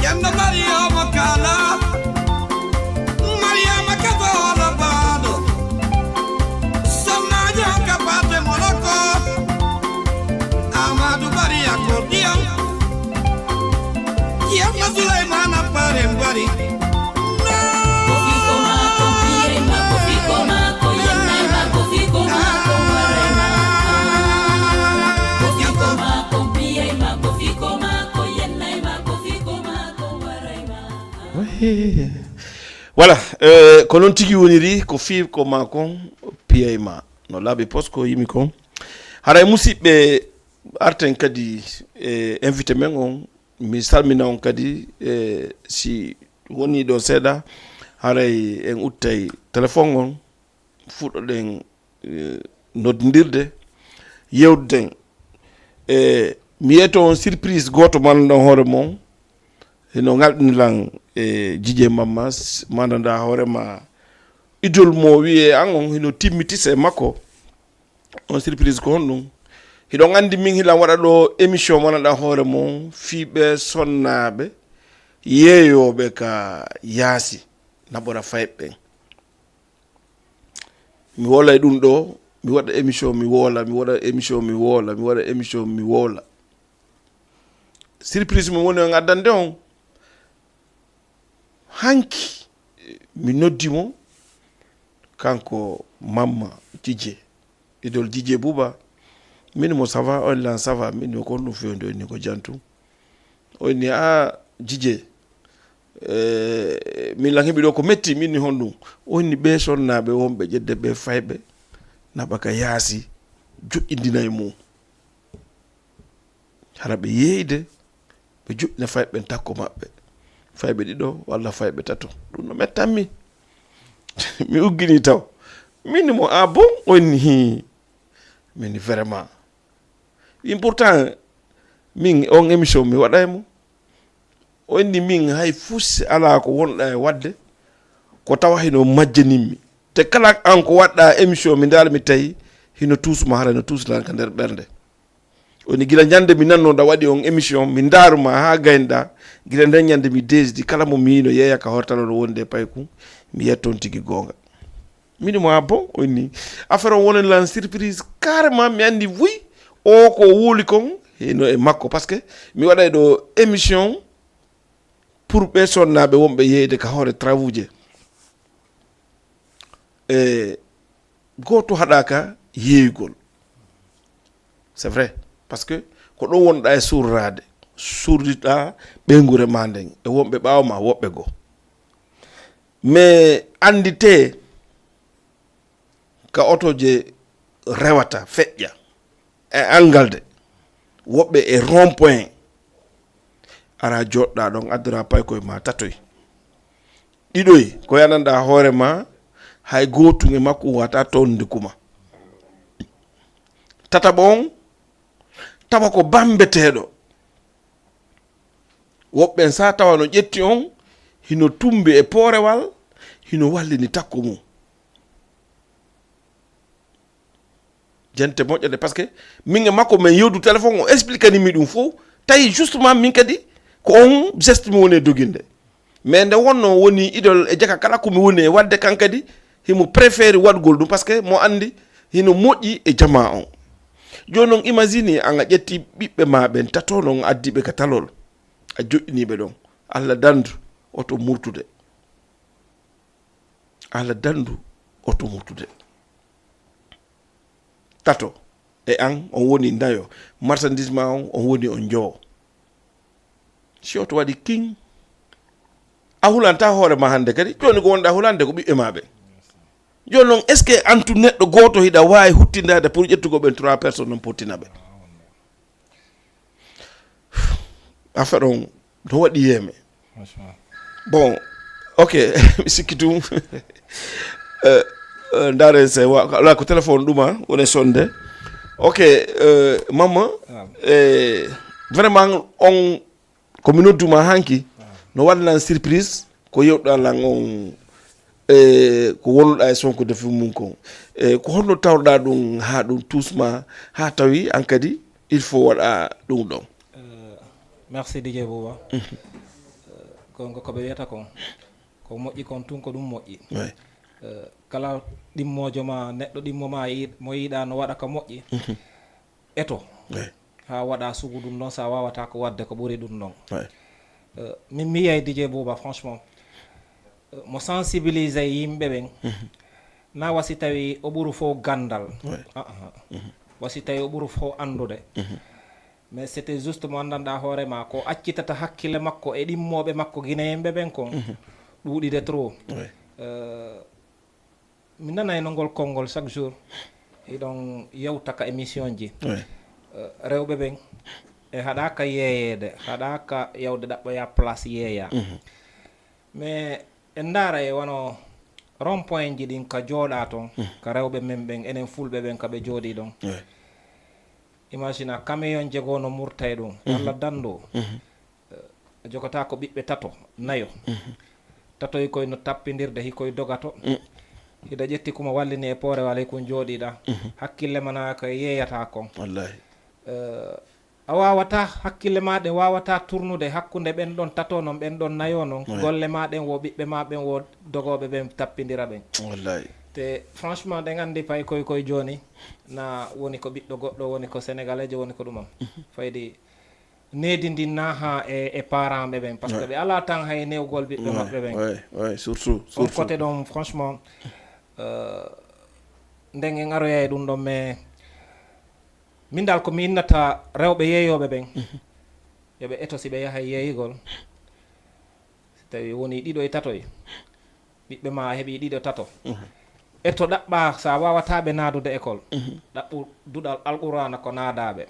Yanda Maria Mokala Maria Makazola Bado Sonna Janka Pate Moloko Amadou Bari Akordion Yanda Sulaimana Parembari Voilà, ko non tigi woniri ko fi ko makon piyayma no laaɓe posko yimi kon haray musidɓe arten kadi invité men on mi salmina on kadi si woni ɗo seeɗa haray en uttay téléphone on fuɗɗoɗen noddirde yewduden mi yeto on surprise goto manɗon hoore mon no ngalɗinilan jije mamma mandanɗa hoorema idol mo wiye an on hino timmitise makko on surprise ko honɗum hiɗon andi min hilan waɗa ɗo émission mananɗa hoore mon fiɓe sonnaɓe yeeyoɓe ka yaasi naɓora fayɓɓen mi wolay ɗum ɗo mi waɗa émission mi woola mi waɗa émission mi woola mi waɗa émission mi woola surprise mo woni on addande on hanki mi noddimo kanko mamma jije idol jije buba min mo sava on lan sava min ko no fewndo ni ko jantu oni a jije min la hebi do ko metti min ni honɗum oni be sonnaɓe wonɓe jedde ɓe fayɓe naɓaka yaasi joƴƴindina e mum hara ɓe yeyde ɓe joƴƴina fayɓe takko maɓɓe fayɓe ɗiɗo walla fayɓe tato ɗum no mettanmi mi uggini taw min mo a bon onni min vraiment important min on émission mi waɗa e mo onni min hay fusi ala ko wonɗa e wadde ko tawa hino majjanimmi te kala an ko waɗɗa émission mi dal mi tawi hino tusma hara no tuslan ka nder ɓernde oni gila ñande mi nannoɗa waɗi on émission mi daruma ha gaynoɗa gila nden ñande mi desdi kala mo miino yeeya ka hortanoɗo wonde payku mi yetton tigui gonga mini mo a bon onni affaire on woni lan surprise carrément mi andi wuy o ko wuli kon hino e makko par ce que mi waɗay ɗo émission pour ɓe sonnaɓe wonɓe yeyde ka hoore travaux je goto haɗaka yeeygol c'est vrai par ce que ko ɗon wonɗa e surrade surdiɗa ɓeygure ma nden e wonɓe ɓawma woɓɓe goo mais andite ka oto je rewata feƴƴa e angalde woɓɓe e rond point ara joɗɗa ɗon addora pay koye ma tatoy ɗiɗoy ko yananɗa hoore ma hay gotum e makko wata tonde kuma tataɓo on tawa ko bambeteɗo woɓɓen sa tawa no ƴetti on hino tumbi e poorewal hino wallini takko mum jente moƴƴade par ce que min e makko min yewdu téléphone o expliquani mi ɗum fof tawi justement min kadi ko on geste mi woni e doginde mais nde wonno woni idol e jaka kala komi woni e wadde kankadi himo préféré waɗgol ɗum par ce que mo andi hino moƴƴi e jama on jonon imagine anga ƴetti ɓiɓɓe ma ɓen tato non addiɓe ka talol a joƴƴiniɓe ɗon Allah dandu oto murtude Allah dandu oto murtude tato e an on woni dayo marchandise ma on woni on joo si oto waɗi king a hulanta hoore ma hande kadi joni ko wonɗa hulande ko ɓiɓɓe maɓe joni noon est ce que antu neɗɗo goto hiɗa wawi huttindade pour ƴettugo ɓen 3 personnes non pottinaɓe affaire on no waɗi yeme bon ok mi sikki tum ndaren se ala ko téléphone ɗuma wone sonde ok mama vraiment on komi nodduma hanki no waɗanan surprise ko yewɗa lan on ko wonnuɗa e sonko defi mum kon ko honno tawɗa ɗum ha ɗum tusma ha tawi an kadi il faut waɗa ɗum ɗon merci DJ Bouba gonga koɓe wiyata kon ko moƴƴi kon tun ko ɗum moƴƴi kala ɗimmojo ma neɗɗo ɗimmo ma mo yiɗa no waɗa ko moƴƴi eto ha waɗa sugu ɗum ɗon sa wawata ko wadde ko ɓuuri ɗum ɗon min mi yiyay DJ Bouba franchement mo sensibilise yimɓe ɓen na wasi tawi o ɓuuri fo gandal wasi tawi o ɓuuri fo andude mais c'était juste mo andanɗa hoorema ko accitata hakkille makko e ɗimmoɓe makko guinéyemɓe ɓen kon ɗuuɗide trop mi nanay no ngol konngol chaque jour iɗon yewta ka émission ji rewɓe ɓen e haɗaka yeeyede haɗaka yewde ɗaɓɓoya place yeeya mais en daara e wono rond point ji ɗin ka jooɗa toon ka rewɓe men ɓen enen fulɓe ɓen kaɓe jooɗi ɗon imagine camion jegono murtay ɗum Allah dandu jogata ko ɓiɓɓe tato nayo tato hikoy no tappidirde hikoy dogato hiɗa ƴetti kuma wallini e poore wala kon jooɗiɗa hakkille mana ko yeeyata kon wallahi a wawata hakkille maɗen wawata tournude hakkude ɓen ɗon tato noon ɓen ɗon nayo noon golle maɗen wo ɓiɓɓe maɓen wo dogoɓe ɓen tappidira ɓen wallahi te franchement ɗen andi pay koye joni na woni ko ɓiɗɗo goɗɗo woni ko sénégalais jo woni ko ɗumam faydi needi ndi na ha e parent ɓe ɓen par ce que ɓe ala tan hay newgol ɓiɓɓe maɓɓe ɓen surtout on côté ɗon franchement nden en aroya e ɗum ɗon mais min dal ko mi innata rewɓe yeeyoɓe ɓen yoɓe eto si ɓe yaha yeeyigol si tawi woni ɗiɗo e tatoy ɓiɓɓe ma heeɓi ɗiɗo tato eto ɗaɓɓa sa wawataɓe naadude école ɗaɓɓu duɗal alqurana ko naadaɓe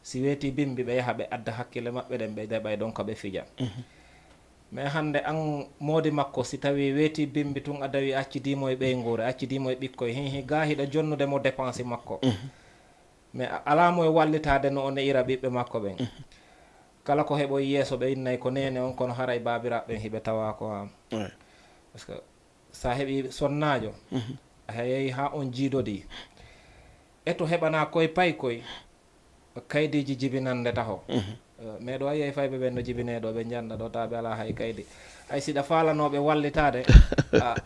si weeti bimbi ɓe yaha ɓe adda hakkille maɓɓe ɗen ɓe deɓay ɗon ko ɓe fija mais hande an moodi makko si tawi weeti bimbi tun a dawi accidimo e ɓeygure accidimo e ɓikkoye hihi ga hiɗa jonnude mo dépense makko mais alamo e wallitade no on ira ɓiɓɓe makko ɓen kala ko heɓoy yeeso ɓe innay ko nene on kono haray babiraɓe ɓen hiɓe tawa ko am par ce que sa heeɓi sonnajo a yeehi ha on jiidodi eto heɓana koye pay koye kaydiji jibinande taho mais ɗo a yeehi fayɓe ɓen no jibineɗo ɓe janda ɗo taɓe ala hay kaydi hay siɗa falanoɓe wallitade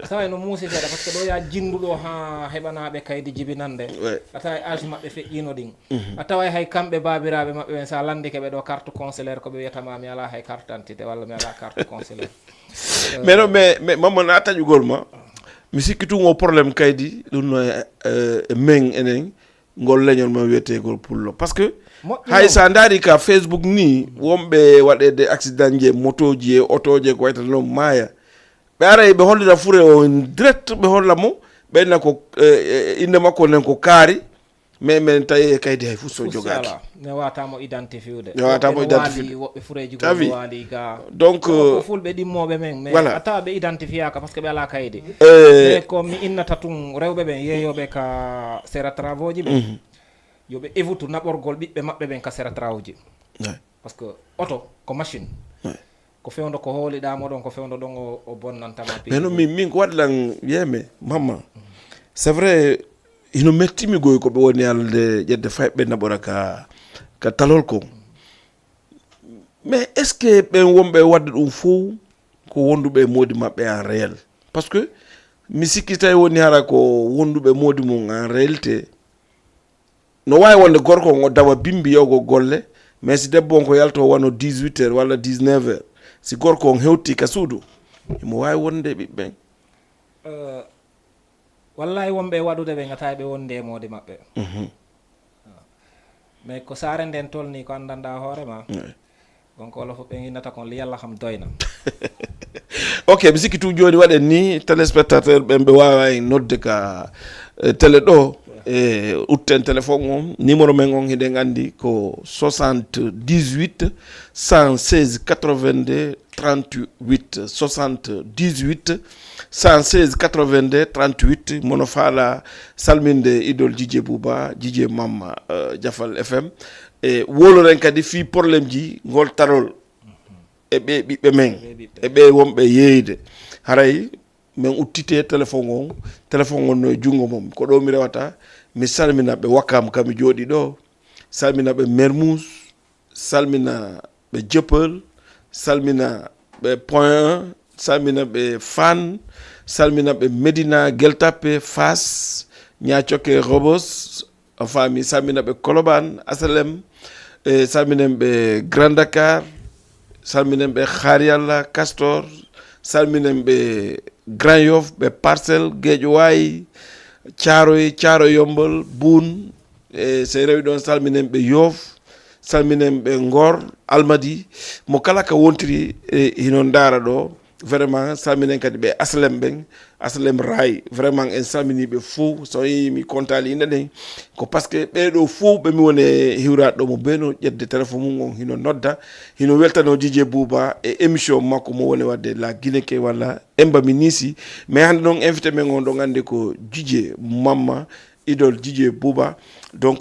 saway no muusi seeɗa par ce que ɗo ya jinduɗo ha heɓanaɓe kaydi jibinande a tawa âge maɓɓe feƴƴino ɗin a tawa hay kamɓe babiraɓe maɓɓe ɓen sa landike ɓe ɗo carte consulaire koɓe wiyatama mi ala hay carte d'identité walla mi ala carte consulaire mais non mais mamman a taƴugol ma mi sikki tun o probléme kaydi ɗum no men enen ngol leñol ma wiyetegol pullo par ce que hay sa daari ka Facebook ni wonɓe waɗede accident je moto ji e auto je ko wayta noon maaya ɓe aray ɓe hollira fure o direct ɓe holla mo ɓenna ko inde makko nen ko kaari mais men tawi e kaydi hay fof so jogaki ne watamo identifiude ne watamo identifiude woɓɓe fureji go waali ga donc fulɓe ɗimmoɓe men mais a tawa ɓe identifiaka par ce que ɓe ala kaydi e ko mi innata tun rewɓe ɓen yeeyoɓe ka sera travaux ji ɓen yoɓe évutu naɓorgol ɓiɓɓe maɓɓe ɓen ka sera travaux ji par ce que auto ko machine ko fewdo ko hooliɗamo ɗon ko fewdo ɗon o bonnantama mais non min ko waɗilan wiyeme mamma c'est vrai ino mettimi goy ko ɓe woni alde ƴedde fayɓe naɓora ka talol kon mais est ce que ɓen wonɓe wadde ɗum fof ko wonduɓe moodi maɓɓe en réel par ce que mi sikki tawi woni hara ko wonduɓe moodi mum en réalité no wawi wonde gorko ngo dawa bimbi yawgo golle mais si debbo on ko yalto wano 18 heures walla 19 heures si gorko on hewti ka suudu imo wawi wonde ɓiɓɓen wallahi wonɓe waɗude ɓe gata ɓe won ndemode maɓɓe mais ko saare nden tolni ko andanda hoorema donc wala fof ɓe innata kon li yallah kam doyna ok mi sikki tu joni waɗen ni téléspectateur ɓen ɓe wawa nodde ka télé ɗo e utten téléphone on numéro men on hiɗen andi ko 78 116 82 38 78 116 82 38 mono faala salminde idol Djidje Bouba Djidje Mamma Jafal FM e woloren kadi fi probléme ji ngol tarol e ɓe ɓiɓɓe men e ɓe wonɓe yeyde haray min uttite téléphone on no jungo mom ko ɗo mi rewata mi salmina ɓe Wakam kami jooɗi ɗo salmina ɓe Mermoz salmina ɓe Dieuppeul salmina ɓe Point 1 salmina ɓe Fann salmina ɓe Médina Gueule Tapée Fass Niacoke Rebeuss enfin mi salmina ɓe Colobane Asalem e salminen ɓe Grand Dakar salminen ɓe Khar Yalla Castor salminen ɓe Grand Yoff ɓe Parcelles Guédiawaye Thiaroye Yombol Boune e so rewi ɗon salminen ɓe Yoff salminen ɓe Ngor Almadi mo kala ka wontiri hino ndaara ɗo vraiment salminen kadi ɓe Aslem ɓen Aslem Ray vraiment en salminiɓe fou so yimi kontali inde ɗen ko par ce que ɓeɗo fou ɓe mi woni hiwraɗo ɗo mo beno ƴedde téléphone mum on hino nodda hino weltano Djidje Bouba e émission makko mo woni wadde la Guinée ke walla emba mi nisi mais hande noon invité men on ɗo andi ko Djidje Mamma idol Djidje Bouba donc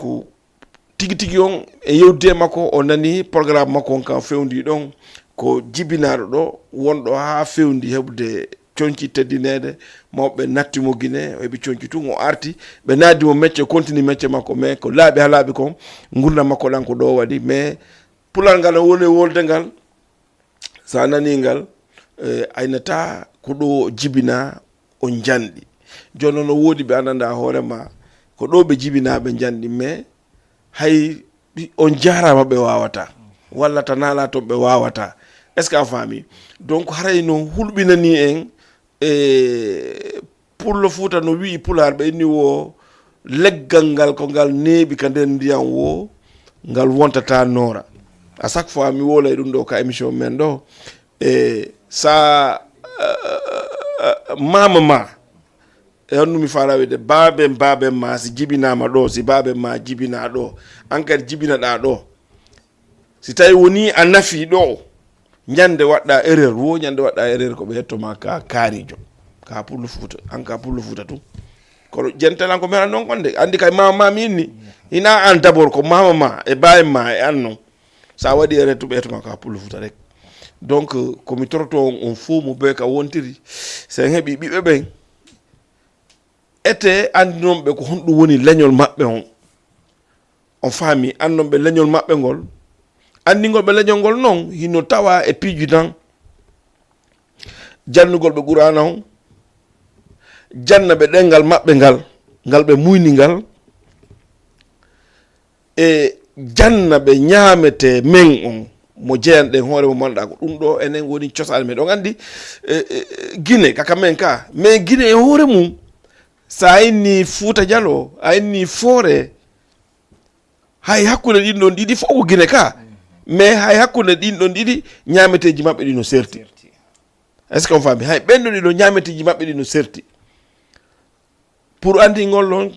tigi on e yewde makko o nani programme makko on kan fewndi ɗon ko jibinaɗo ɗo wonɗo ha fewndi heɓde coñci teddinede mawɓe nattimo Guinée o heɓi coñci tun o arti ɓe naadimo métier continue métier makko mais ko laaɓi ha laaɓi kon gurdam makko ɗan ko ɗo waɗi mais pulal ngal woni wolde ngal sa nani ngal aynata ko ɗo jibina o janɗi joni noon no woodi ɓe andanda hoorema ko ɗo ɓe jibinaɓe janɗi mais hay on jarama ɓe wawata walla tanala toon ɓe wawata est ce que a faami donc haray no hulɓinani en e pullo Fuuta no wi pular ɓe inni wo leggal ngal ko ngal neeɓi ka nder ndiyam wo ngal wontata noora à chaque fois mi wolay ɗum ɗo ka émission men ɗo e sa mama ma e honno mi fala wide baben ma si jibinama ɗo si baben ma jibina ɗo an kadi jibinaɗa ɗo si tawi woni a nafi ɗo ñande waɗɗa erreur wo ñande waɗɗa erreur ko ɓe hettoma ka kaarijo ka pullo Fuuta an ka pullo Fuuta tum kono jentelan ko meɗa noon konde andi kay mama ma mi inni ina an d'abord ko mama ma e bawen ma e an noon sa waɗi erreur to ɓe hettoma ka pullo Fuuta rek donc komi toroto on fo mo be ka wontiri sen heeɓi ɓiɓɓe ɓen ete andi noon ɓe ko honɗum woni leñol maɓɓe on faami andon ɓe leñol maɓɓe ngol andingol ɓe leñol ngol noon hino tawa e piiju tan jannugol ɓe qur'ana on janna ɓe ɗengal maɓɓe ngal ɓe muyni ngal e janna ɓe ñaamete men on mo jeyanɗen hoore mo manɗa ko ɗum ɗo enen woni cosaan men ɗon andi Guinée kaka men ka mais Guinée e hoore mum sa inni Fuuta Dialo a inni Foore hay hakkude ɗin ɗon ɗiɗi fof ko Guinée ka mais hay hakkude ɗin ɗon ɗiɗi ñaameteji maɓɓe ɗi no serti est ce que on faami hay ɓenɗo ɗi ɗo ñaameteji maɓɓe ɗi no serti pour andi ngol ɗon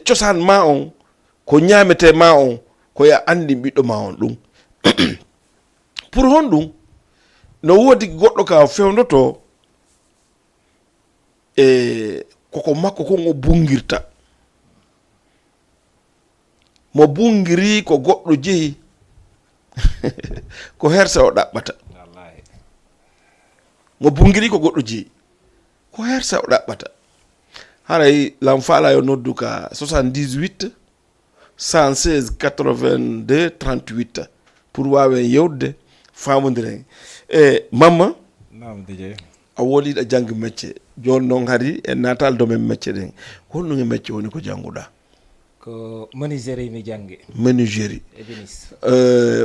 cosaan ma on ko ñaamete ma on ko ya andi ɓiɗɗo ma on ɗum pour hon ɗum no woodi goɗɗo ka fewndoto e koko makko kon o bungirta mo bungiri ko goɗɗo jeeyi ko hersa o ɗaɓɓata mo bungiri ko goɗɗo jeeyi ko hersa o ɗaɓɓata haray lam faala yo noddu ka 78 116 82 38 pour wawen yewde famodiren e mamma nam Djidje a woliɗa jangge métier joni noon hari e natal domaine métier ɗen holɗum e métier woni ko jannguɗa ko menuiserie mi janggi. Menuiserie. Ébéniste.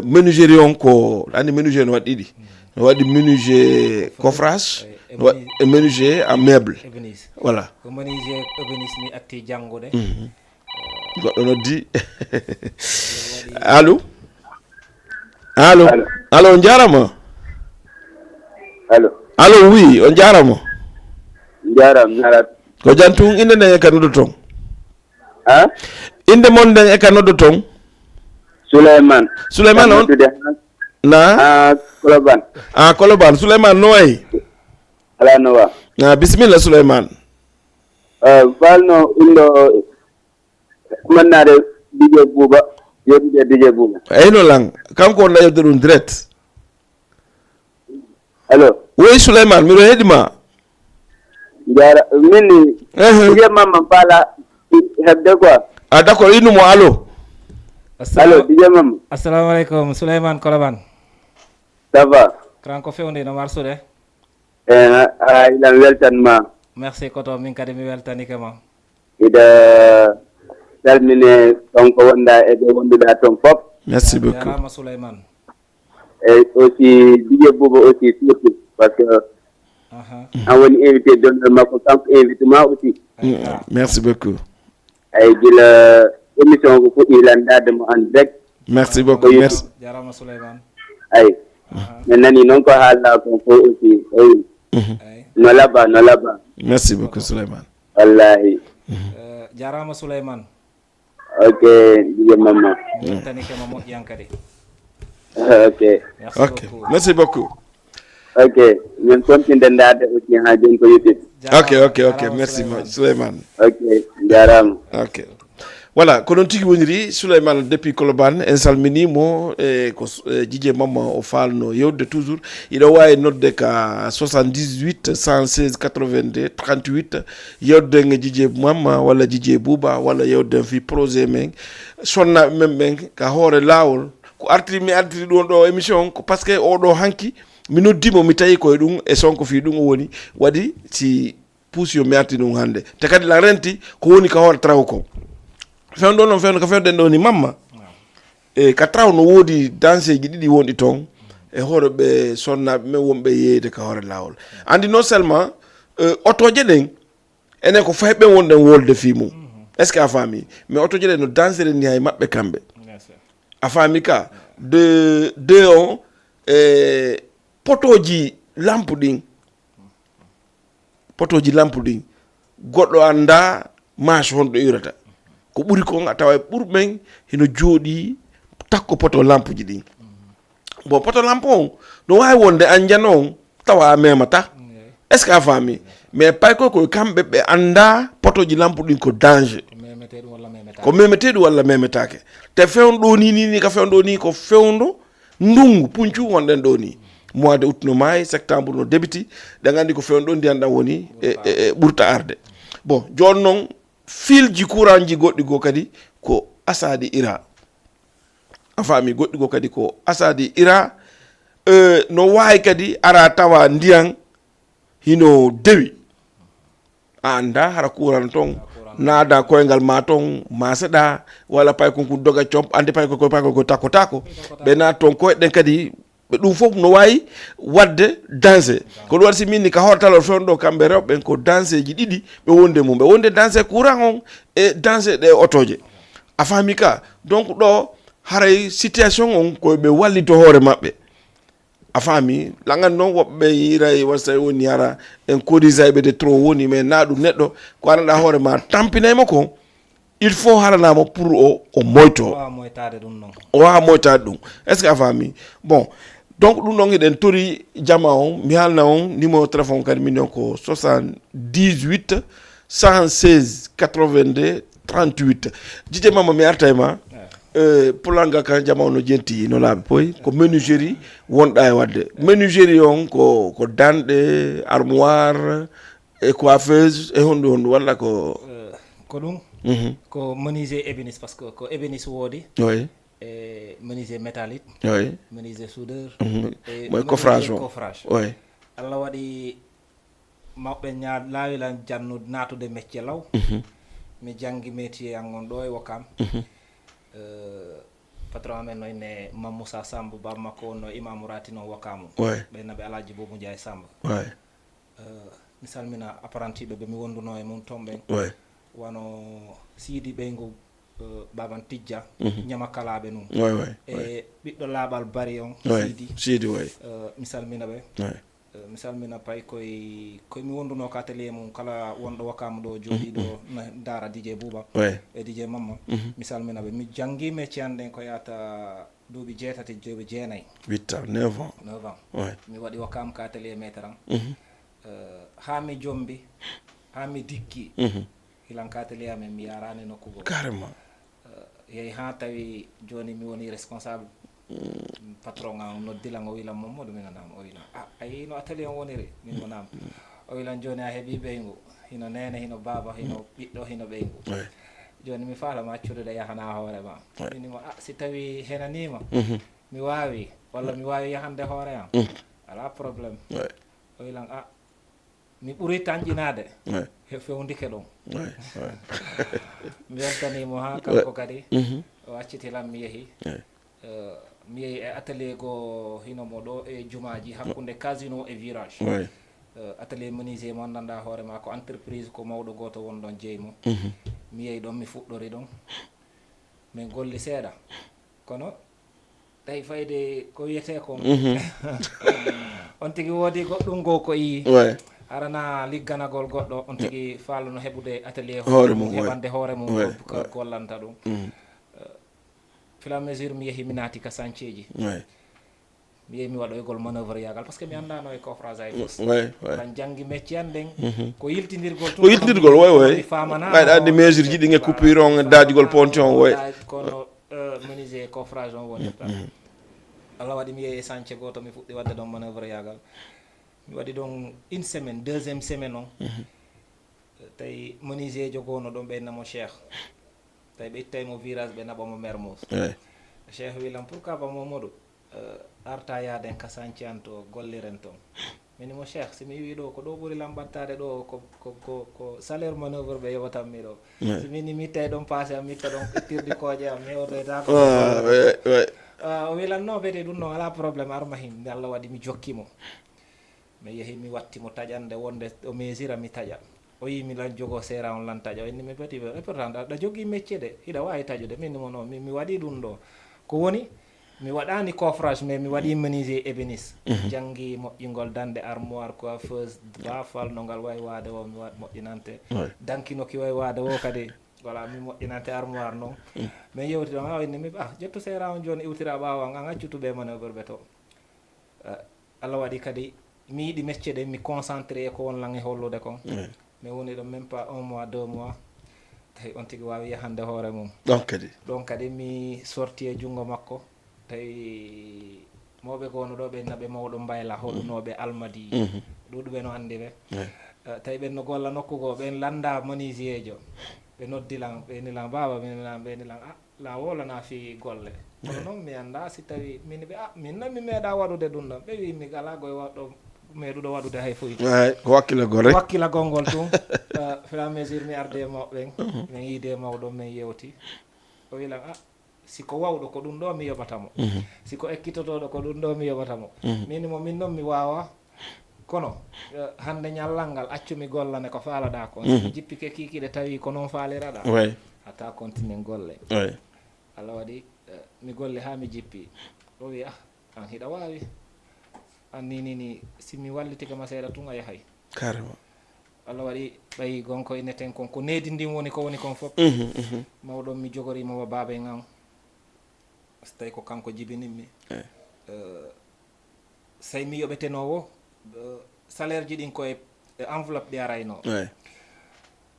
Menuiserie on ko andi menuiserie no waɗi ɗiɗi. No waɗi menuisier coffrage et menuisier en meuble. Ébéniste. Voilà. Ko menuisier ébéniste mi atti jangude. Goɗɗo noddi. Allo. Allo on jarama. Allo oui on jarama. Ko jantung inde nden e ka noddo ton. Inde mon nden e ka noddo ton. Souleymane on na Koloban Souleymane no way ala no wa bismillah Souleymane balno indo mannade DJ Bouba yodde DJ Bouba ayno lang kanko on yodde dum direct. Allo oui Souleymane mi hedima jara minni DJ mamma bala hebde quoi d'accord inumo allo DJ mamma assalamu alaikum Souleymane Koloban. Ça va? Kranko fewnde no marsude? Ilan weltanma. Merci koto min kadi mi weltanike ma. Ida salmine tonko wonda e be wonduda ton fop. Merci beaucoup. Jarama Souleymane. Et aussi DJ Bouba aussi surtout parce que on woni invité d'honneur makko kanko invitement aussi. Merci beaucoup. Ay gila émission ko fudi landade mo en direct. Merci beaucoup. Merci. Jarama Souleymane. Ay mais nani non ko haala ko fo aussi no laba merci beaucoup Souleymane wallahi jarama Souleymane. Ok DJ mamma tanike ma mo yankade. Ok merci beaucoup ok min continue ndade aussi ha jon ko YouTube. ok merci Souleymane. Ok jarama. Ok voilà ko non tigi woniri Souleymane depuis Colobane en salminimo e ko Djidje Mamma o falno yewde toujours ido wawi nodde ka 78 116 82 38 yewde nge Djidje Mamma walla Djidje Bouba walla yewde fi projet men sonna men ka hoore lawol ko artiri mi artiri don do émission ko parce que o do hanki mi noddimo mi tawi koye ɗum e sonko fi ɗum o woni waɗi si puusio mi arti ɗum hannde te kadi la renti ko woni ka hoore traw ko fewno ɗon noon fewno ko fewɗen ɗo ni mamma e ka traw no woodi danseji ɗiɗi wonɗi toon e hoore ɓe sonnaɓe men wonɓe yeyde ka hoore lawol andi non seulement otoje ɗen enen ko fayi ɓen wonɗen wolde fi mum est ce que a faami mais otoje ɗen no dansere ni hay maɓɓe kamɓe a faami ka de on potoji lampe ɗin goɗɗo anda marche honɗo irata ko ɓuri kon a tawa ɓurɓen hino jooɗi takko poto lampe ji ɗin bon poto lampe on no wawi wonde anjana on tawa a memata est ce que a faami mais pay koye kamɓe ɓe anda potoji lampe ɗin ko danger ko memeteɗum walla memetake te fewno ɗo ni ka fewno ɗo ni ko fewndo ndungu punccu wonɗen ɗo ni mois de août no maayi septembre no débiti ɗen andi ko fewno ɗo ndiyan ɗam woni e ɓurta arde bon joni noon filji courant ji goɗɗi goo kadi ko asadi ira a faami goɗɗi goo kadi ko asadi ira no wawi kadi ara tawa ndiyan hino dewi a anda hara courant ton naada koyngal ma ton ma seɗa walla pay konko doga comp andi pay ko tako ɓe naat ton koyɗen kadi ɗum fof no wawi wadde danse ko ɗum waɗi si minni ka hortalol fewno ɗo kamɓe rewɓe ko danse ji ɗiɗi ɓe wonde mum ɓe wonde danse courant on e danse ɗe otoje a faami ka donc ɗo haray situation on koyeɓe wallito hoore maɓɓe a faami langan noon woɓɓe yiray wasa woni hara en kodisayɓe de trop woni mais na ɗum neɗɗo ko anaɗa hoore ma tampinaymo ko il faut haranamo pour o moyto o wawa moytade ɗum est ce que a faami bon donc ɗum ɗon eɗen tori jama on mi halna on numéro téléphone kadi min on ko 78 116 82 38 Djidje Mamma mi arta e ma polanga kan jama on no jenti no laaɓe poy ko menuiserie wonɗa e wadde menuiserie on ko danɗe armoire e coiffeuse e honɗu walla ko ɗum ko menuisier ébéniste parce que ko ébéniste woodi oui e menuisier métallique oui menuisier soudeur moy coffrage oui Allah waɗi mawɓe laawilan jannude natude métier law mi jangi métier an on ɗo e Wakam patron amen noyne Mamoussa Samb ba makko wonno imamu ratino Wakamu ɓe naɓe Alaji Boubou Ndiaye Samb mi salmina apprenti ɓe mi wonduno e mum ton ɓen wano Sidi ɓeygu baban Tidja ñama kalaɓe num e ɓiɗɗo laaɓal bari on Sidi mi salmina ɓe mi salmina pay koye mi wonduno ko atelier mum kala wonɗo Wakamu ɗo jooɗiɗo daara DJ Bouba e DJ Mamma mi salmina ɓe mi jangi métier an ɗen ko yata duuɓi 7 duuɓi 9 9 ans mi waɗi Wakamu ko atelier maître an ha mi jombi ha mi dikki hilan ka atelier amen mi yarani nokkugo carrément yehi ha tawi joni mi woni responsable patron an noddilan o wilan Mamadou mi nanama o wilan ayi no atelier on woniri min monama o wilan joni a heeɓi ɓeygu hino nene hino baba hino ɓiɗɗo hino ɓeygu joni mi falama accude yahana hoorema minimo si tawi henanima mi wawi walla mi wawi yahande hoore am ala probléme o wilan mi ɓuuri tañƴinade fewndike ɗum mi weltanimo ha kanko kadi o accitilan mi yeehi e atelier go hinomo ɗo e jumaji hakkude casino e virage atelier menuisier mo gandanɗa hoorema ko entreprise ko mawɗo goto won ɗon jeymo mi yeehi ɗon mi fuɗɗori ɗon min golli seeɗa kono tawi fayde ko wiyete ko on tigui woodi goɗɗum go ko yi arana ligganagol goɗɗo on tigui falluno heɓude atelier hoore mum heɓande hoore mum ko gollanta ɗum fila mesure mi yeehi mi naati ka chantier ji mi yeehi mi waɗoygol manoeuvre yagal par ce que mi andano e coffrage ay fos tan janggi métier an ɗen ko yiltidirgol ko yiltidirgol famana ɓayɗa andi mesure ji ɗi e coupure on daajugol ponton kono menuisier coffrage on wonirta Allah waɗi mi yeehi e chantier goto mi fuɗɗi wadde ɗon manoeuvre yagal mi waɗi ɗon une semaine deuxième semaine on tawi menuisier jogono ɗon ɓeynamo Cheikh tawi ɓe ittaymo virage ɓe naɓamo Mermoz Cheikh wilam pourquoi ba Mamadou arta yaaden ka chantier an to golliren toon minimo Cheikh si mi wi ɗo ko ɗo ɓuuri lambattade ɗo ko salaire manoeuvre ɓe yoɓatanmi ɗo so mini mi ittay ɗon passé am mi itta ɗon tirdi kooƴe am mi hewtoytako o wilan non ɓeyde ɗum noon ala probléme armahim nde Allah waɗi mi jokkimo mi yeehi mi wattimo taƴande wonde o mesira mi taƴa o yi mi lan jogo sera on lan taƴa o inni mi beti pourtant ɗa jogui métier de hiɗa wawi taƴude minimo noon mi waɗi ɗum ɗo ko woni mi waɗani coffrage mais mi waɗi menuisier ébéniste janggi moƴƴingol dande armoire coiffeuse bafal no ngal wawi wade o mi moƴƴinante dankinoki wawi wade o kadi voilà mi moƴƴinante armoire noon mais yewti ɗon o inni mi ƴettu sera on joni iwtira ɓawa an accutuɓe manoeuvre ɓe to Allah waɗi kadi mi yiɗi métier ɗe mi concentré e ko won lan e hollude kon mi woni ɗon même pas 1 mois 2 mois tawi on tigui wawi yahande hoore mum ɗon kadi mi sorti e junngo makko tawi mawɓe gono ɗo ɓe naɓe mawɗo mbayla hoɗunoɓe almadi ɗuɗuɓe no andi ɓe tawi ɓen no golla nokkugo ɓen landa menuisier jo ɓe noddilan ɓe nilan baba ɓe nilan la wolana fi golle kono noon mi anda si tawi min ɓe min mi meeɗa waɗude ɗum ɗon ɓe wi mi gala goye waɗɗo meeɗuɗo waɗude hay foy ko wakkilagol rek wakkilagol ngol tum fur et à mesure mi arde e mawɓen min yiide mawɗo min yewti o wilan siko wawɗo ko ɗum ɗo mi yoɓatamo siko ekkitotoɗo ko ɗum ɗo mi yoɓatamo minimo min noon mi wawa kono hande ñallal ngal accumi gollane ko faalaɗa kon jippike kikiɗe tawi ko noon faaliraɗa hatta continue golle Allah waɗi mi golle ha mi jippi o wi an hiɗa wawi an ni si mi wallitika ma seeɗa tun a yahay carrément Allah waɗi ɓayi gonko inneten kon ko needi ndin woni ko woni kon fof mawɗon mi jogorimo baabe ngan so tawi ko kanko jibininmi say mi yoɓetenowo salaire ji ɗin koye enveloppe ɗi arayno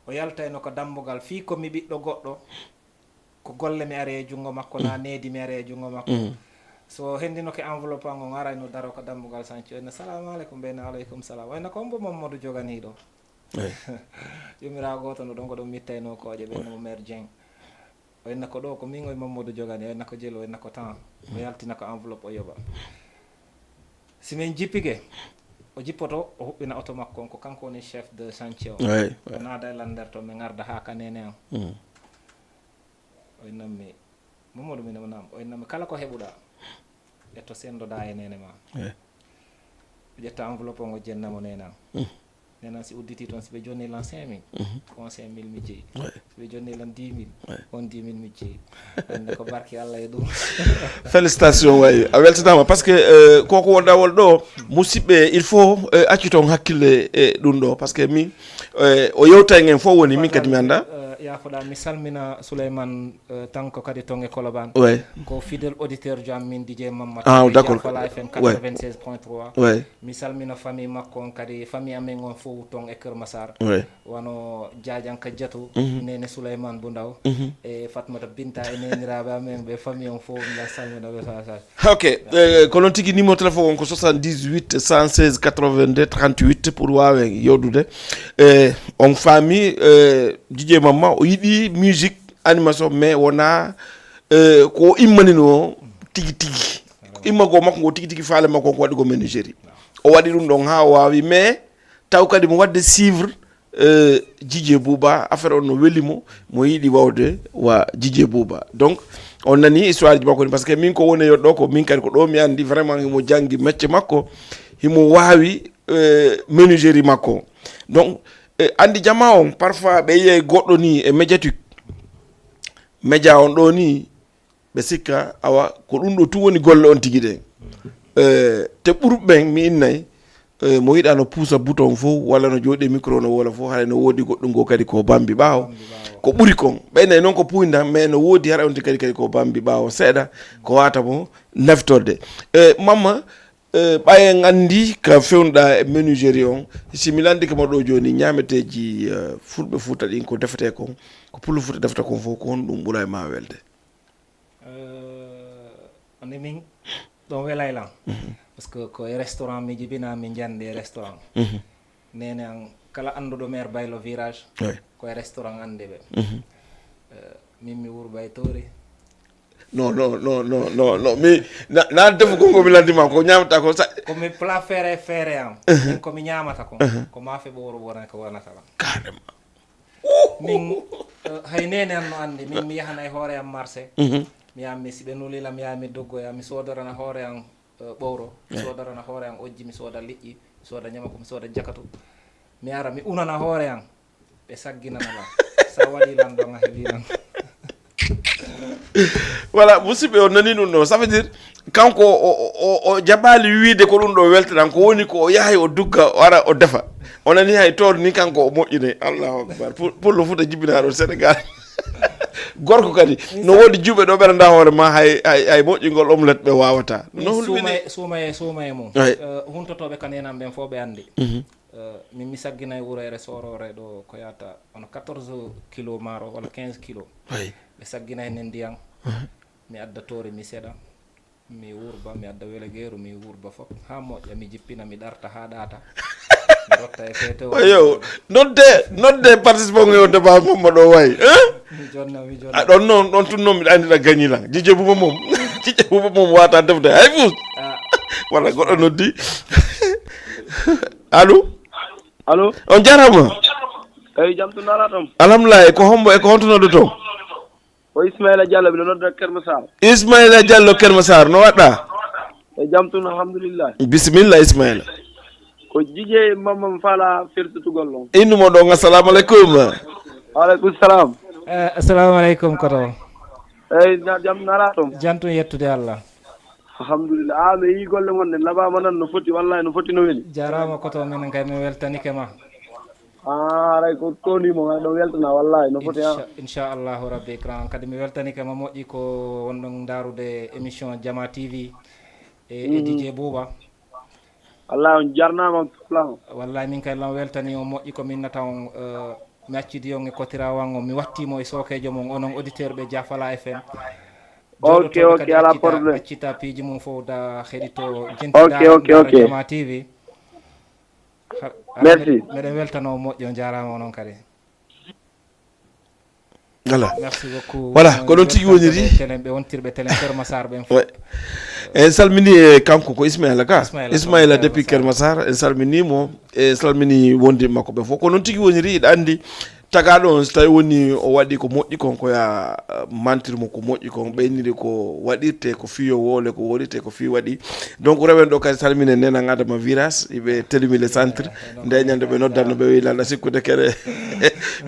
o yaltayno ko dambugal fii komi ɓiɗɗo goɗɗo ko golle mi are e junngo makko na needi mi are e junngo makko so hendino ke enveloppe an on arayno daro ko dambugal sanci o ene salamu aleykum ɓeyne aleykum salam wayno ko mbo Mamadou joganiɗo jomirawo goto no ɗon ko ɗon mittayno kooƴe ɓennemo maire Dieng o enna ko ɗo ko min o Mamadou jogani o enna ko jelo o enna ko temps o yaltina ko enveloppe o yoɓa simin jippike o jippoto o huɓɓina auto makko ko kanko woni chef de chantier o o naada e lander to mi garda ha ka nene am o nammi Mamadou mi nam o nammi kala ko heɓuɗa e to sendoɗa e nene ma ƴetta enveloppe o jennamo nenam nenam si udditi toon si ɓe jonni lan 5000 on 5000 mi jeeyi si ɓe jonni lan 10 000 on 10 000 mi jeeyi ande ko barki Allah e ɗum félicitation wayi a weltanama par ce que koko wondawol ɗo musidɓe il faut accu toon hakkille e ɗum ɗo par ce que min o yewtay en fof woni min kadi mi anda yafoɗa mi salmina Souleymane tanko kadi ton e Colobane ko fidèle auditeur jo am min DJ Mamadou d'accord Fala FM 96.3 mi salmina famille makko on kadi famille amen on fof ton e Keur Massar wono Diadianka Diatou nene Souleymane Boundaw e Fatmata Binta e neniraɓe amen ɓe famille on fof mi salmina ɓe sa ok ko noon tigui numéro téléphone on ko 78 116 82 38 pour wawen yewdude on faami DJ Mamma o yiɗi musique animation mais wona ko immanino tigi tigi imma go makko go tigi tigi faale makko ko waɗi ko ménagerie o waɗi ɗum ɗon ha wawi mais taw kadi mo wadde suivre DJ Bouba affaire on no welimo mo yiɗi wawde wa DJ Bouba donc on nani histoire ji makko ni parce que min ko woni yodɗo ko min kadi ko ɗo mi andi vraiment himo janggi métier makko himo wawi ménagerie makko donc andi jama on parfois ɓe yiye goɗɗo ni e média on ɗo ni ɓe sikka awa ko ɗum ɗo tu woni golle on tigui ɗen te ɓurɓen mi innay mo yiɗa no puusa bouton fof walla no jooɗi micro no wola fof haɗa no woodi goɗɗum go kadi ko bambi ɓaawo ko ɓuri kon ɓeynayi noon ko puyda mais no woodi haɗa onti kadi ko bambi ɓaawo seeɗa ko wata mo naftorde mamma ɓayen andi ka fewnuɗa e ménagerie on simi landi kama ɗo joni ñameteji fulɓe fuuta ɗin ko defete kon ko pullo fuuta defata kon fof ko hon ɗum ɓuura e ma welde ande min ɗon welay lan par ce que koye restaurant mi jibinami jande e restaurant nene an kala anduɗo maire baylo virage koye restaurant ande ɓe min mi wurbay tori non mi na defu ko mi landima ko ñamata ko komi plat feere am min komi ñamata ko maafe ɓowro wona ko wonata lan carrément min hay nene an no andi min mi yahana e hoore am marché mi yammi si ɓe nulila mi yami doggoya mi sodarana hoore am ɓowro mi sodarana hoore am ojji mi sooda liƴƴi mi sooda ñama ko mi sooda jakatu mi ara mi unana hoore am ɓe sagginana lan sa waɗi lan ɗon a heeɓi lan voilà musidɓe o nani ɗum ɗo ça veut dire kanko o jaɓali wiide ko ɗum ɗo weltanan ko woni ko o yahay o dugga o ara o defa o nani hay toor ni kanko o moƴƴine allahu akbar pour le fuuta jibinaɗo Sénégal gorko kadi no woodi juuɓe ɗo ɓeranda hoore ma hay moƴƴingol omelette ɓe wawata suumaye mum huntotoɓe kanenam ɓen fof ɓe andi min mi sagginayi wurere sorore ɗo ko yata ono 14 kilo maaro walla 15 kilo ɓe sagginayi nen ndiyam mi adda toori mi seeɗa mi wurba mi adda wele geeru mi wurba fof ha moƴƴa mi jippina mi ɗarta ha ɗaata mi rotta e feete yo nodde participant yo débat mamma ɗo wayi mi jonna ɗon noon ɗon tun noon mbiɗa andina gagnila Dj Bouba mom Dj Bouba mom wata defde hay fus walla goɗɗo noddi allo on jarama eyi jam to nala tom alhamdulillah ko hombo e ko honto noddo to o Ismaila Diallo ɓe nodda Keur Massar Ismaila Diallo Keur Massar no waɗɗa e jam tun alhamdulillah bisimilla Ismaila ko DJ Mamam Fala firtutugol on innumo ɗon assalamu aleykum waaleykum salam assalamu aleykum koto eyi jam nala tom jantum yettude Allah alhamdulillah mi yi golle mon ne labama nan no foti wallahi no foti no weli jarama koto minen kay mi weltanike ma aray ko tonimo ɗo weltana wallahi no foti inchallahu rabbi grand kadi mi weltanike ma moƴƴi ko wonɗon darude émission Diama TV e DJ Bouba wallahi on jarnama plan wallahi min kay lan weltani o moƴƴi ko min nata on mi accidi on e kotirawan o mi wattimo e sokejo mon onon auditeur ɓe Diafala FM ok ala probléme accita piiji mum fof da heɗito jentiɗa Diama TV merci meɗen weltano moƴƴo jarama onon kadi voilà merci beaucoup voilà ko ɗon tigui woniri télé ɓe wontirɓe télé Keur Massar ɓen fof en salmini kanko ko Ismaila ka Ismaila depuis Kermassar en salmini mo e salmini wondi makko be fof ko non tigi woniri ida andi tagaɗo on so tawi woni o waɗi ko moƴƴi kon koya mantirmo ko moƴƴi kon ɓeyniri ko waɗirte ko fiyo wole ko woɗirte ko fi waɗi donc rewen ɗo kadi salmine nena adama virage iɓe telimile centre nde ñande ɓe noddanno ɓe wiylalla sikkude kere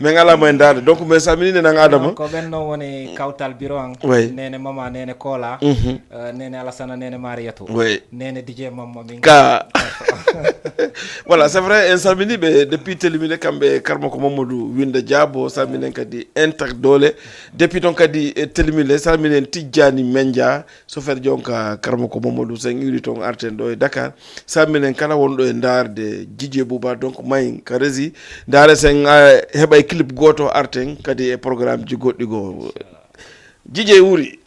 min alamo e dade donc min salmini nena adama ko ɓen noon woni kawtal bureau an nene mama nene kola nene alassana nene mariatou nene dj mamma min ka voilà c'est vrai en salmini ɓe depuis telimile kamɓe karma ko mamadou winde diabo salminen kadi intact dole depuis ton kadi telimile salminen tijjani mendia chauffeur jonka karma ko mamadou sen iri ton arten ɗo e Dakar salminen kala wonɗo e darde Djidje Bouba donc may ka rési dare sen heɓa clip goto arten kadi e programme ji goɗɗi goo Djidje wuri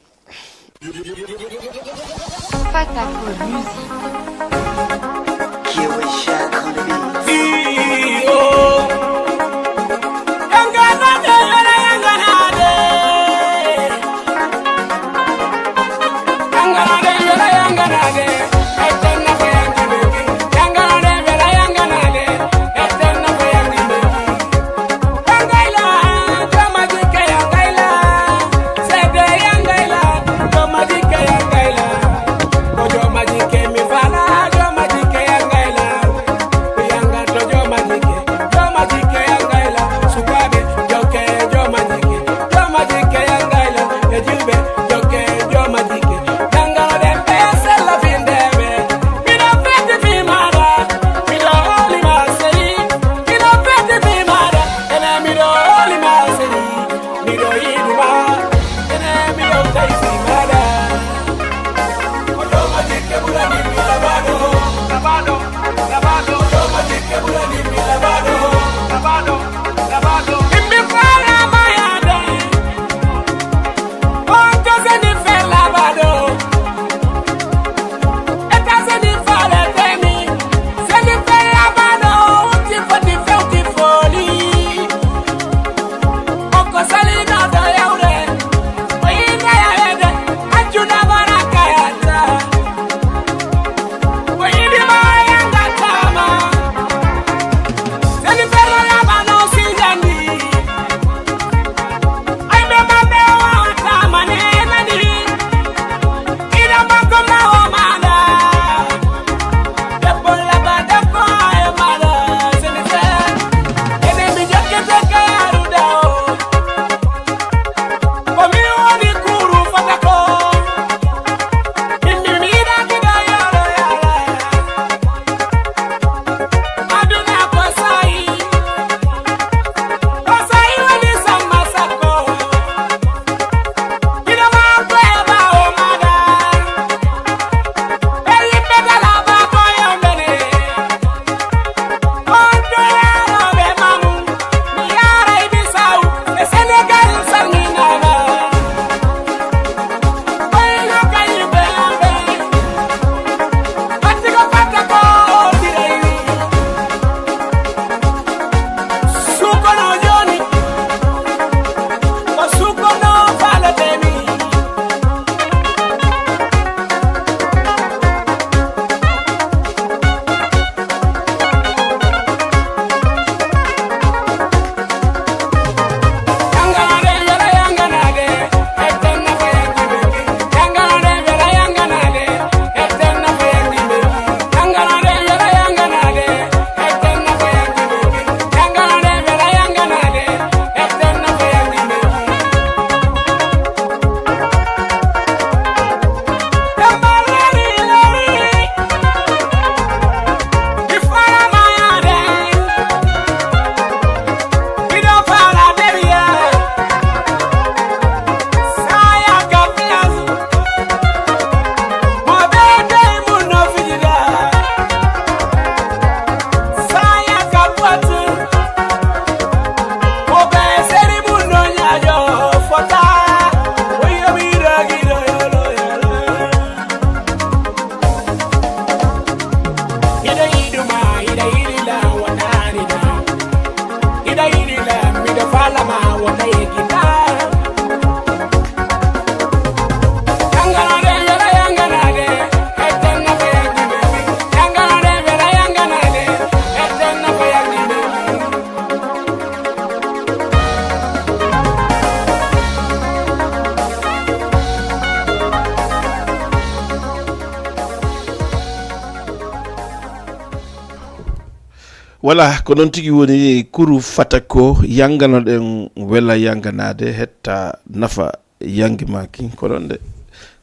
voilà ko noon tigi woni kuru fata ko yanganoɗen wela yanganade hetta nafa yangi maki ko ɗon de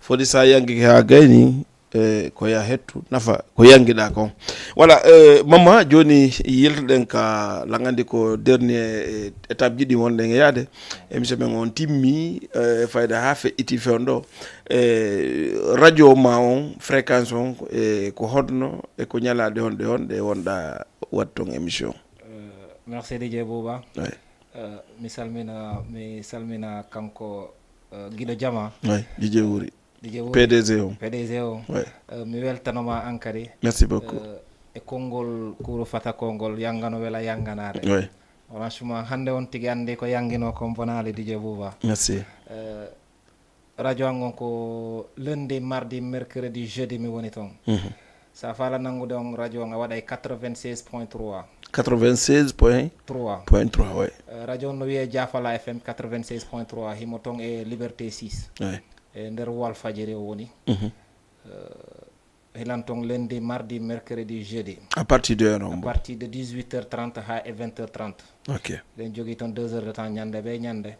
fodi sa yangi ha gayni ko ya hettu nafa ko yangiɗa kon voilà mama joni yeltoɗen ka langandi ko dernier étape jiɗi wonɗen e yaade émission men on timmi fayda ha feƴƴiti fewndo radio ma on fréquence on ko hodno e ko ñalade honde honde wonɗa watton émission. Merci DJ Bouba. Mi salmina kanko Guido Jama. DJ Wuri. PDG o. Mi weltanoma ankadi. Merci beaucoup. E kongol kuro fata kongol yangano wela yanganade. Franchement hande on tigi andi ko yangino ko bonale DJ Bouba. Merci. Radio angon ko lundi, mardi, mercredi, jeudi mi woni ton. Sa fala nangude on radio nga waɗay 96.3. 96.3 ouais. Radio no wiye Jafala FM 96.3 himo ton e Liberté 6. E nder Walfadjri o woni. Hilan ton lundi, mardi, mercredi, jeudi. À partir de à partir de 18h30 ha e 20h30. OK. Den jogi ton 2 heures de temps ñande be ñande.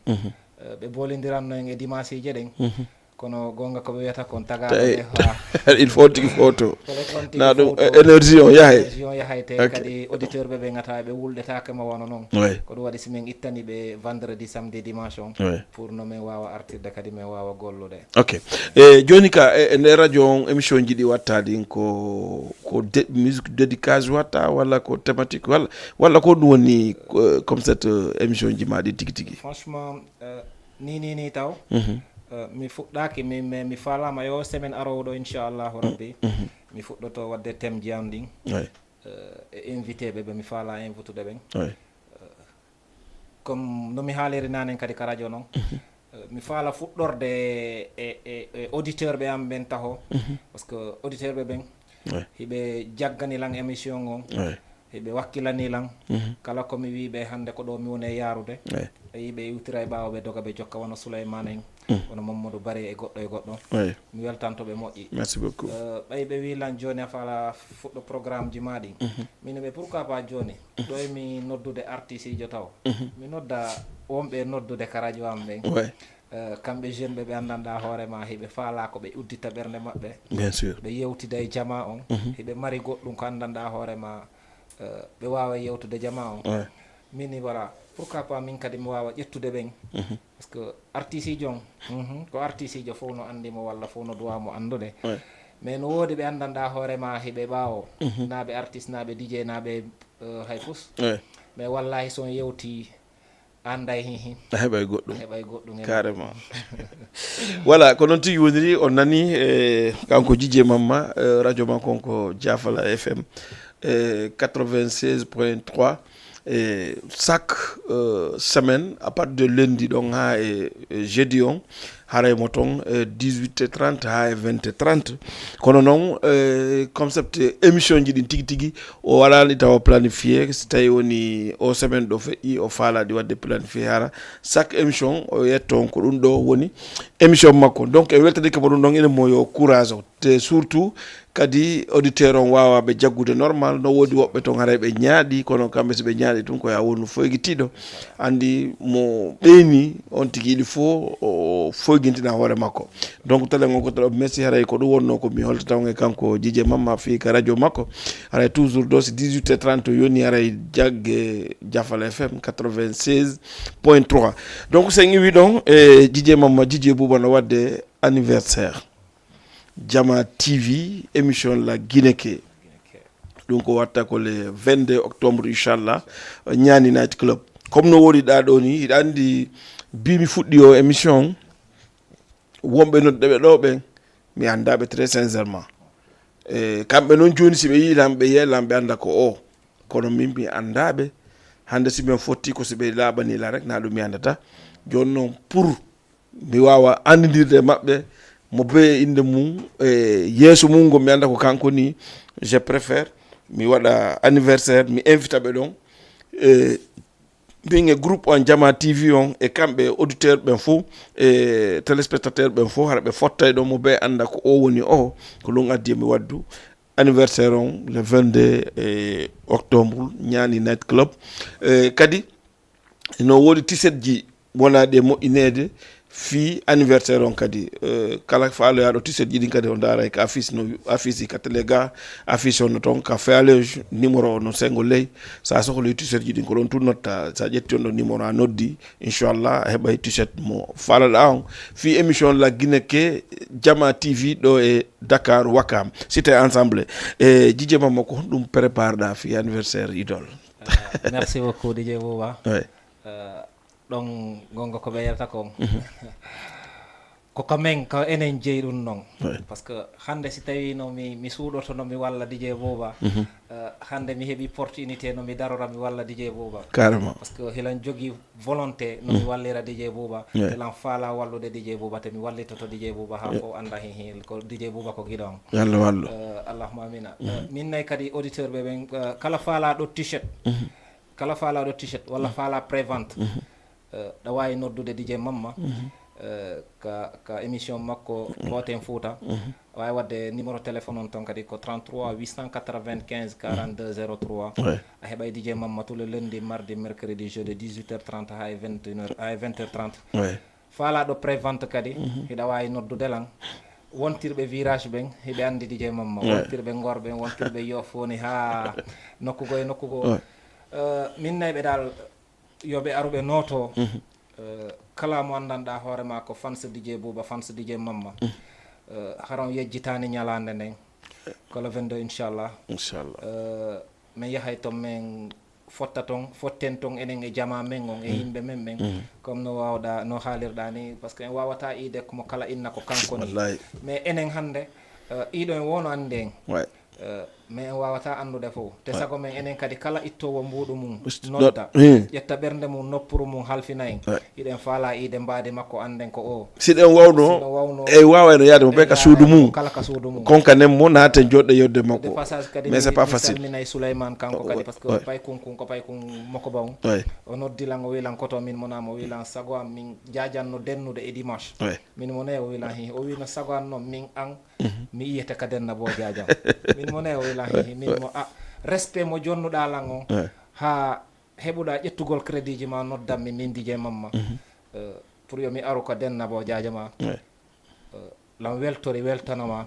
Be bolindiranno en e dimanche je den. Kono gonga ko be wiyata kon taga il faut tigi photo na dum énergie on yahay te kadi auditeur be ngata be wuldeta ka ma wono non ko do wadi simen ittani be vendredi samedi dimanche on pour no men wawa artirde kadi men wawa gollude. OK joni ka e radio on émission jidi wattadi ko musique dédicace watta wala ko thématique wala ko dum woni comme cette émission jimadi tigi franchement ni taw mi fuɗɗaki mi falama yo semaine arowɗo inchallahu rabbi mi fuɗɗoto wadde thème jiyam ɗin e invité ɓe mi faala invitude ɓen comme no mi haaliri nanen kadi ka radio noon mi faala fuɗɗorde e auditeur ɓe am ɓen taho par ce que auditeur ɓe ɓen hiɓe jagganilan émission on hiɓe wakkilanilan kala komi wiɓe hande ko ɗo mi woni e yarude e yiɓe iwtira e ɓawa ɓe doga ɓe jokka wono Souleymane en wono Mamadou Bari e goɗɗo mi weltantoɓe moƴƴi. Merci beaucoup. ɓay ɓe wilan joni a faala fuɗɗo programme ji maɗi min ɓe pourquoi pas joni ɗo e mi noddude artiste ijo taw mi nodda wonɓe noddude ka radio am ɓen kamɓe jeune ɓe andanɗa hoorema hiɓe faala ko ɓe uddita ɓernde maɓɓe bien sûr ɓe yewtida e jama on hiɓe mari goɗɗum ko andanɗa hoorema ɓe wawa yewtude jama on mini voilà pourquoi pas min kadi mi wawa ƴettude ɓen par ce que artiste jon ko artiste jo fof no andimo walla fof no duwamo andude mais no woodi ɓe andanɗa hoorema hiɓe ɓawo naɓe artiste naɓe DJ naɓe hay fus mais wallahi son yewti anday hihi heɓay goɗɗum carrément voilà ko noon tigi woniri on nani kanko Djidje Mamma radio man konko Jafala FM 96.3 et chaque semaine à partir de lundi donc ha e jeudi on haray mo ton 18h30 ha e 20h30 kono non concept émission ji din tigi o walani taw planifié so tawi woni o semaine do feƴƴi o faladi wadde planifié hara chaque émission o yetton ko ɗum ɗo woni émission makko donc e weltade ko ɗum ɗon ene moyo courage o te surtout kadi auditeur on wawa ɓe jaggude normal no wodi woɓɓe ton haray ɓe ñaaɗi kono kamɓe so ɓe ñaaɗi tun koya wonu foygitiɗo andi mo ɓeyni on tigi yiɗi fo o foygintina hoore makko donc talen on ko taɗo merci haray ko ɗum wonno ko mi holtataw e kanko Djidje Mamma fi ka radio makko haray toujours ɗo so 18h30 yoni haray jagge Jafala FM 96.3 donc sen iwi ɗon e Djidje Mamma Djidje Bouba no wadde anniversaire Diama TV émission la Guinée donc o watta ko le 22 octobre inchallah Ñani Night Club comme no wori ɗa ɗo ni hiɗa andi bimi fuɗɗi o émission wonɓe noddeɓe ɗo ɓen mi andaɓe très sincèrement kamɓe noon joni siɓe yiilam ɓe yeelam ɓe anda ko o kono min mi andaɓe hande simin fotti ko siɓe laaɓanila rek na ɗum mi andata joni noon pour mi wawa andidirde maɓɓe mo be inde mum yeeso mum ngo mi anda ko kanko ni je préfère mi waɗa anniversaire mi invite ɓe ɗon min e groupe on Diama TV on e kamɓe auditeur ɓen fof e téléspectateur ɓen fof hara ɓe fotta e ɗon mo be anda ko o woni o ko ɗum addi mi waddu anniversaire on le 22 octobre ñani night club kadi no wodi t-shirt ji wona de mo inede fi anniversaire on kadi kala faalo yaɗo t-shirt jiɗi kadi o daara ka affiche katelega affiche on ton ka faale numéro no sengo ley sa sohli t-shirt jiɗi ko ɗon tunnotta sa ƴetti on ɗo numéro a noddi inchallah heɓay t-shirt mo faalaɗa on fi émission la Guinée ke Diama TV ɗo e Dakar Wakam cité ensemble e Dj Mamma ko ɗum prépare ɗa fi anniversaire idole merci beaucoup Dj Bouba ɗon gonga ko ɓeyata kon ko kamen ka enen jeeyi ɗum noon par ce que hande si tawi no mi suuɗoto no mi walla Dj Bouba hande mi heeɓi opportunité no mi darora mi walla Dj Bouba carrément par ce que hilan jogui volonté no mi wallira Dj Bouba hilan faala wallude Dj Bouba te mi wallitoto Dj Bouba ha ko anda hen ko Dj Bouba ko guiɗo on yalla wallu allahuma amina min nayi kadi auditeur ɓe ɓen kala faalaɗo t-shirt kala faalaɗo t-shirt walla faala prévente ɗa wawi noddude Dj Mamma ka émission makko Hoten Fouta wawi wadde numéro téléphone on ton kadi ko 33 895 42 03 a heɓay Dj Mamma tous le lundi mardi mercredi jeudi 18h30 ha 21h ha 20h30 faalaɗo prévente kadi hiɗa wawi noddude lan wontirɓe virage ɓen hiɓe andi Dj Mamma wontirɓe gorɓe wontirɓe yofoni ha nokkugo e nokkugo min nayɓe dal yoɓe aruɓe noto kala mo andanɗa hoorema ko fans Dj Bouba fans Dj Mamma haron yejjitani ñalande nden ko le 22 inchallah min yahay toon min fotta toon fotten toon enen e jama men on e yimɓe men ɓen comme no wawɗa no haalirɗa ni par ce que en wawata ide komo kala inna ko kankoni mais enen hande iɗo en wono ande en mais en wawata andude fof te sago men enen kadi kala ittowo mbuɗu mum nodda ƴetta ɓernde mum noppuru mum halfina en iɗen faala ide mbadi makko anden ko o siɗen wawno e wawano yaade mo ɓe ka suudu mum kala ka suudu mum konkanen mo naate joɗɗo yodde makko de passage kadi mais c'est pas facile salminay Souleymane kanko kadi par ce que pay kunkun ko pay kun moko baw o noddilan o wilan koto min monama o wilan sago am min jajanno dennude e dimanche min mo ne o wilan hi o wino sago an noon min an mi yiyete ka denna bo jajam min mo ne o wilan hi min mo respect mo jonnuɗa lan on ha heɓuɗa ƴettugol crédit ji ma noddanmi min Dj Mamma pour yo mi aru ko denna bo jajama lam weltori weltanoma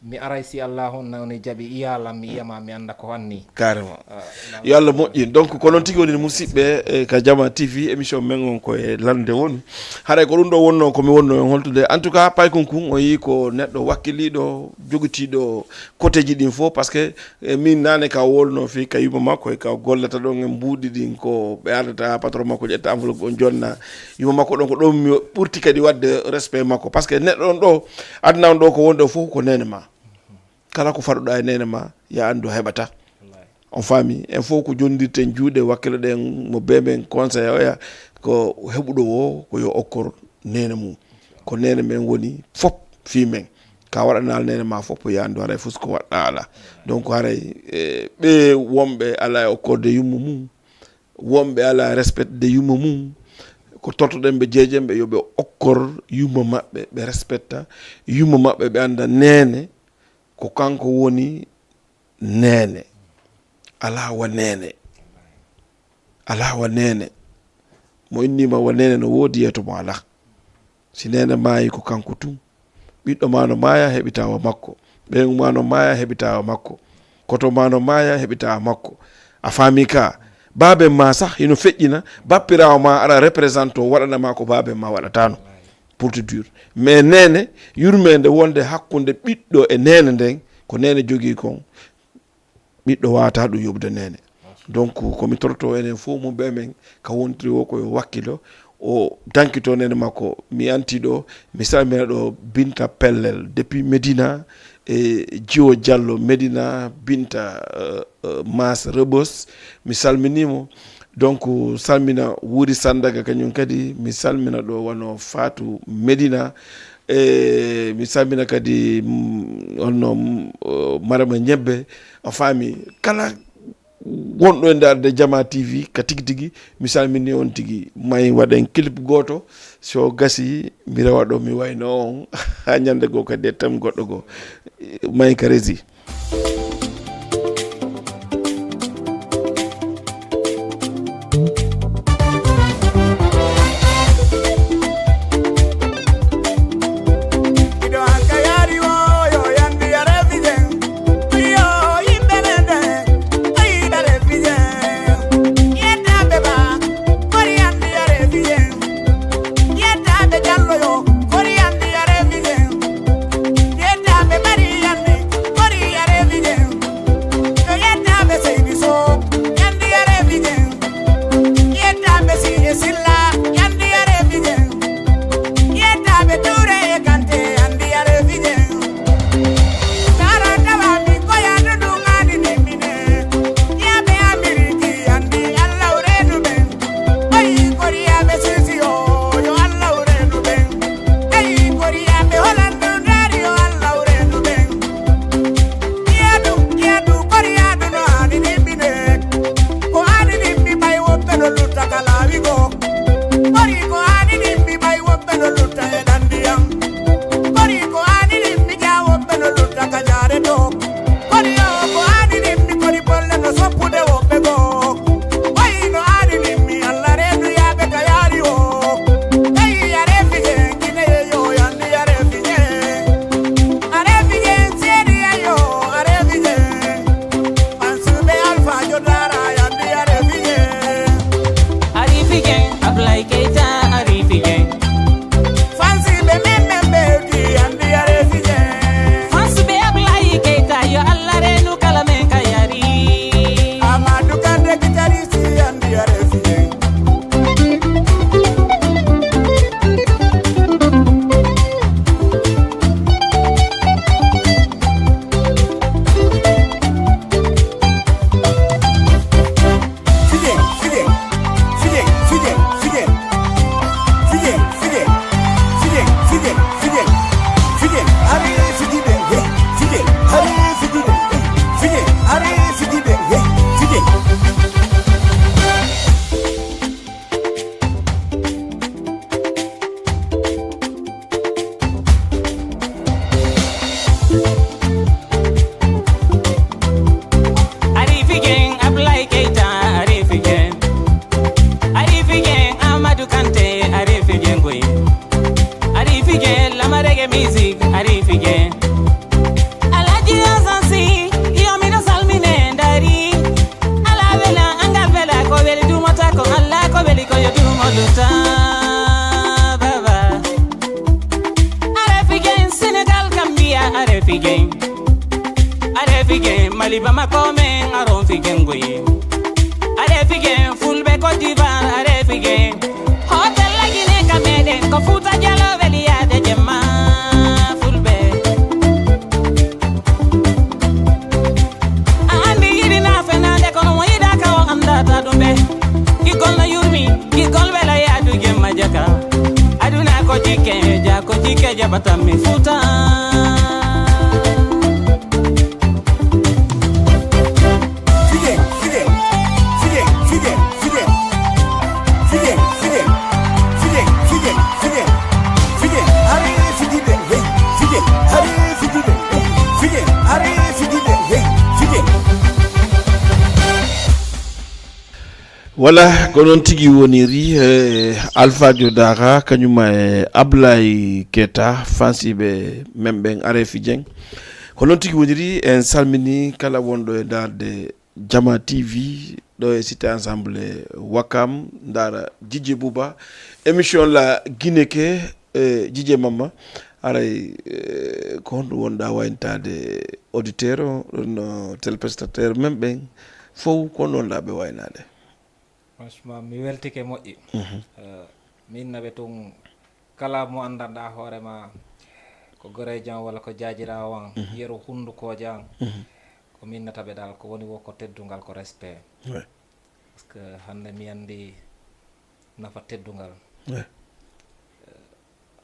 mi aray si Allah hon nawni jaaɓi iyalam mi yiyama mi anda ko wanni carrément yo Allah moƴƴin donc ko noon tigui woni musidɓe ka Diama TV émission men on koye lande woni haray ko ɗum ɗo wonno komi wonno en holtude en tout cas pay kunkun o yi ko neɗɗo wakkiliɗo joguitiɗo côté ji ɗin fof par ce que min nane ka wolno fi ka yuma makko e ka gollata ɗon e mbuuɗi ɗin ko ɓe ardata patron makko ƴetta enveloppe on jonna yuma makko ɗon ko ɗon mi ɓurti kadi wadde respect makko par ce que neɗɗo on ɗo aduna on ɗo ko wonɗo fof ko nene ma kala ko faɗuɗa e nene ma ya andu heɓata on faami en fof ko jondirten juuɗe wakkilo ɗen mo bemen conseil oya ko heɓuɗo o ko yo okkor nene mum ko nene men woni fop fi men ka waɗanal nene ma fop ya andu haray fof ko waɗɗa ala donc haray ɓe wonɓe ala e okkorde yumma mum wonɓe ala respectde yumma mum ko tortoɗen ɓe jeejen ɓe yoɓe okkor yumma maɓɓe ɓe respecta yumma maɓɓe ɓe anda nene ko kanko woni nene ala wa nene mo innima wa nene no woodi yeeto mo ala si nene maayi ko kanko tum ɓiɗɗo ma no maaya heɓitawa makko ɓeygu ma no maaya heɓitawa makko koto ma no maaya heɓitawa makko a faami ka baaben ma sah ino feƴƴina bappirawo ma aɗa représente o waɗanama ko baaben ma waɗatano pour te dire mais nene yurmede wonde hakkude ɓiɗɗo e nene nden ko nene jogui kon ɓiɗɗo wawata ɗum yoɓde nene donc komi torto enen fof mum ɓe men ka wontiri o koye wakkilo o dankito nene makko mi anti ɗo mi salmina ɗo Binta Pellel depuis Médina e Jiwo Diallo Médina Binta Mas Rebos mi salminimo donc salmina Wuri Sandaga kañum kadi mi salmina ɗo wano Fatou Médina e mi salmina kadi onno Marama Ñebbe a faami kala wonɗo e darde Diama TV ka tigi tigi mi salmini on tigi may waɗen clip goto so gasi mi rewa ɗo mi wayno on ha ñande go kadi e tam goɗɗo go may ka rési gang, Ablay Keita, Arifi gang. Fancy be membe di andi arefi gang. Fancy be Ablay Keita, yo Allah renu kalamen kayari. Amadou Kande guitariste andi arefi gang. Arifi gang, Ablay Keita, Arifi gang. Arifi gang, Amadou Kante, Arifi gang goy. Arifi gang, Lama reggae music, Arifi gang. Alaji Azansi, yo mi no salmine ndari. Ala vela, anga vela, ko veli du mota ko Allah, ko veli ko yo du moluta. Baba. Arifi gang, Senegal, Gambia, Arifi gang. Arifi gang, Mali Bamako men, Aronfi gang goy. Arifi gang, Fulbe Côte d'Ivoire, Arifi gang. Hotel la Guinée Cameroun, ko Fouta Diallo Velia de Jemma, Fulbe. Andi yiri na fenande kono mo yida ka o andata dumbe. Igol na yurmi, igol bela ya du Jemma jaka. Aduna ko jike jabata mi Fouta. Voilà, konon tigi woniri Alpha Diodara kanyuma Ablay Keita fansi be memben arefi jeng. Konon tigi woniri en salmini kala wondo darde Diama TV do cité ensemble Wakam dara Dj Bouba émission la Guinée ke Dj Mama aray kon wonda wayntade auditeur no téléspectateur memben fo kon wonda be waynade. Franchement mi weltike moƴƴi min naɓe tun kala mo andanɗa hoorema ko gore jan walla ko jajirawo wan yeru hunduko jan ko min nataɓe dal ko woni wo ko teddungal ko respect par ce que hande mi andi nafa teddungal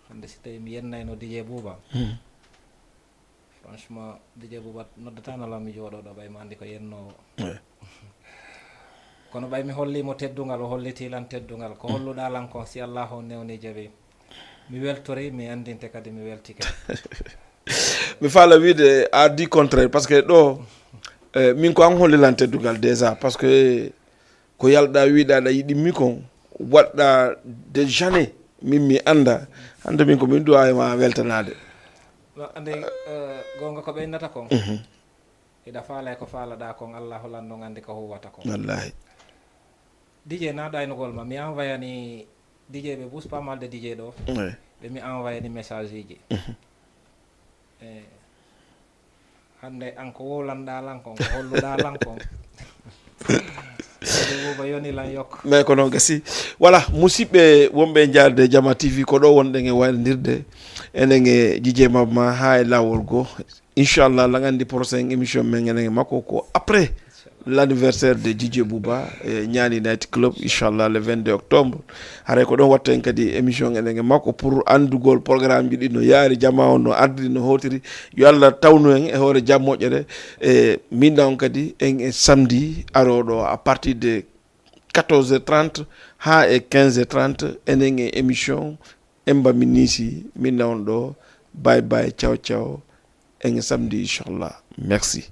hande si tawi mi yennayno DJ Bouba franchement DJ Bouba noddatanolam mi jooɗoɗo ɓay mi andi ko yennowo kono ɓay mi hollimo teddungal o hollitilan teddungal ko holluɗa lan kon si Allah o newni jaɓi mi weltori mi andinte kadi mi weltike mi faala wiide a dit contraire par ce que ɗo min ko an hollilan teddungal déjà par ce que ko yalɗa wiɗaɗa yiɗimmi kon waɗɗa des années min mi anda hande min ko min duwa ma weltanade ande gonga ko ɓeynata kon iɗa faala ko faalaɗa kon Allah holanno andi ko huwata kon wallahi DJ na ɗaynugol ma mi envoyé ni DJ ɓe bus pas mal de DJ ɗo ɓe mi envoyé ni message ji hande an ko wowlanɗa lan kon ko holluɗa lan kon Bouba yoni lan yok mais ko non gasi voilà musidɓe wonɓe jarde Diama TV ko ɗo wonɗen e waynodirde enen e DJ Mama ha e lawol go inchallah langandi prochain émission men enen e makko ko après l'anniversaire de DJ Bouba et Nyani Night Club inchallah le 22 octobre hare ko don watta en kadi émission enen e makko pour andugol programme ji ɗi no yaari jama on no ardi no hotiri yo Allah tawnu en e hoore jam moƴƴere e minna on kadi en e samedi aroɗo à partir de 14h30 ha e 15h30 enen e émission emba minisi minna on ɗo bye bye ciao ciao en samedi inchallah merci.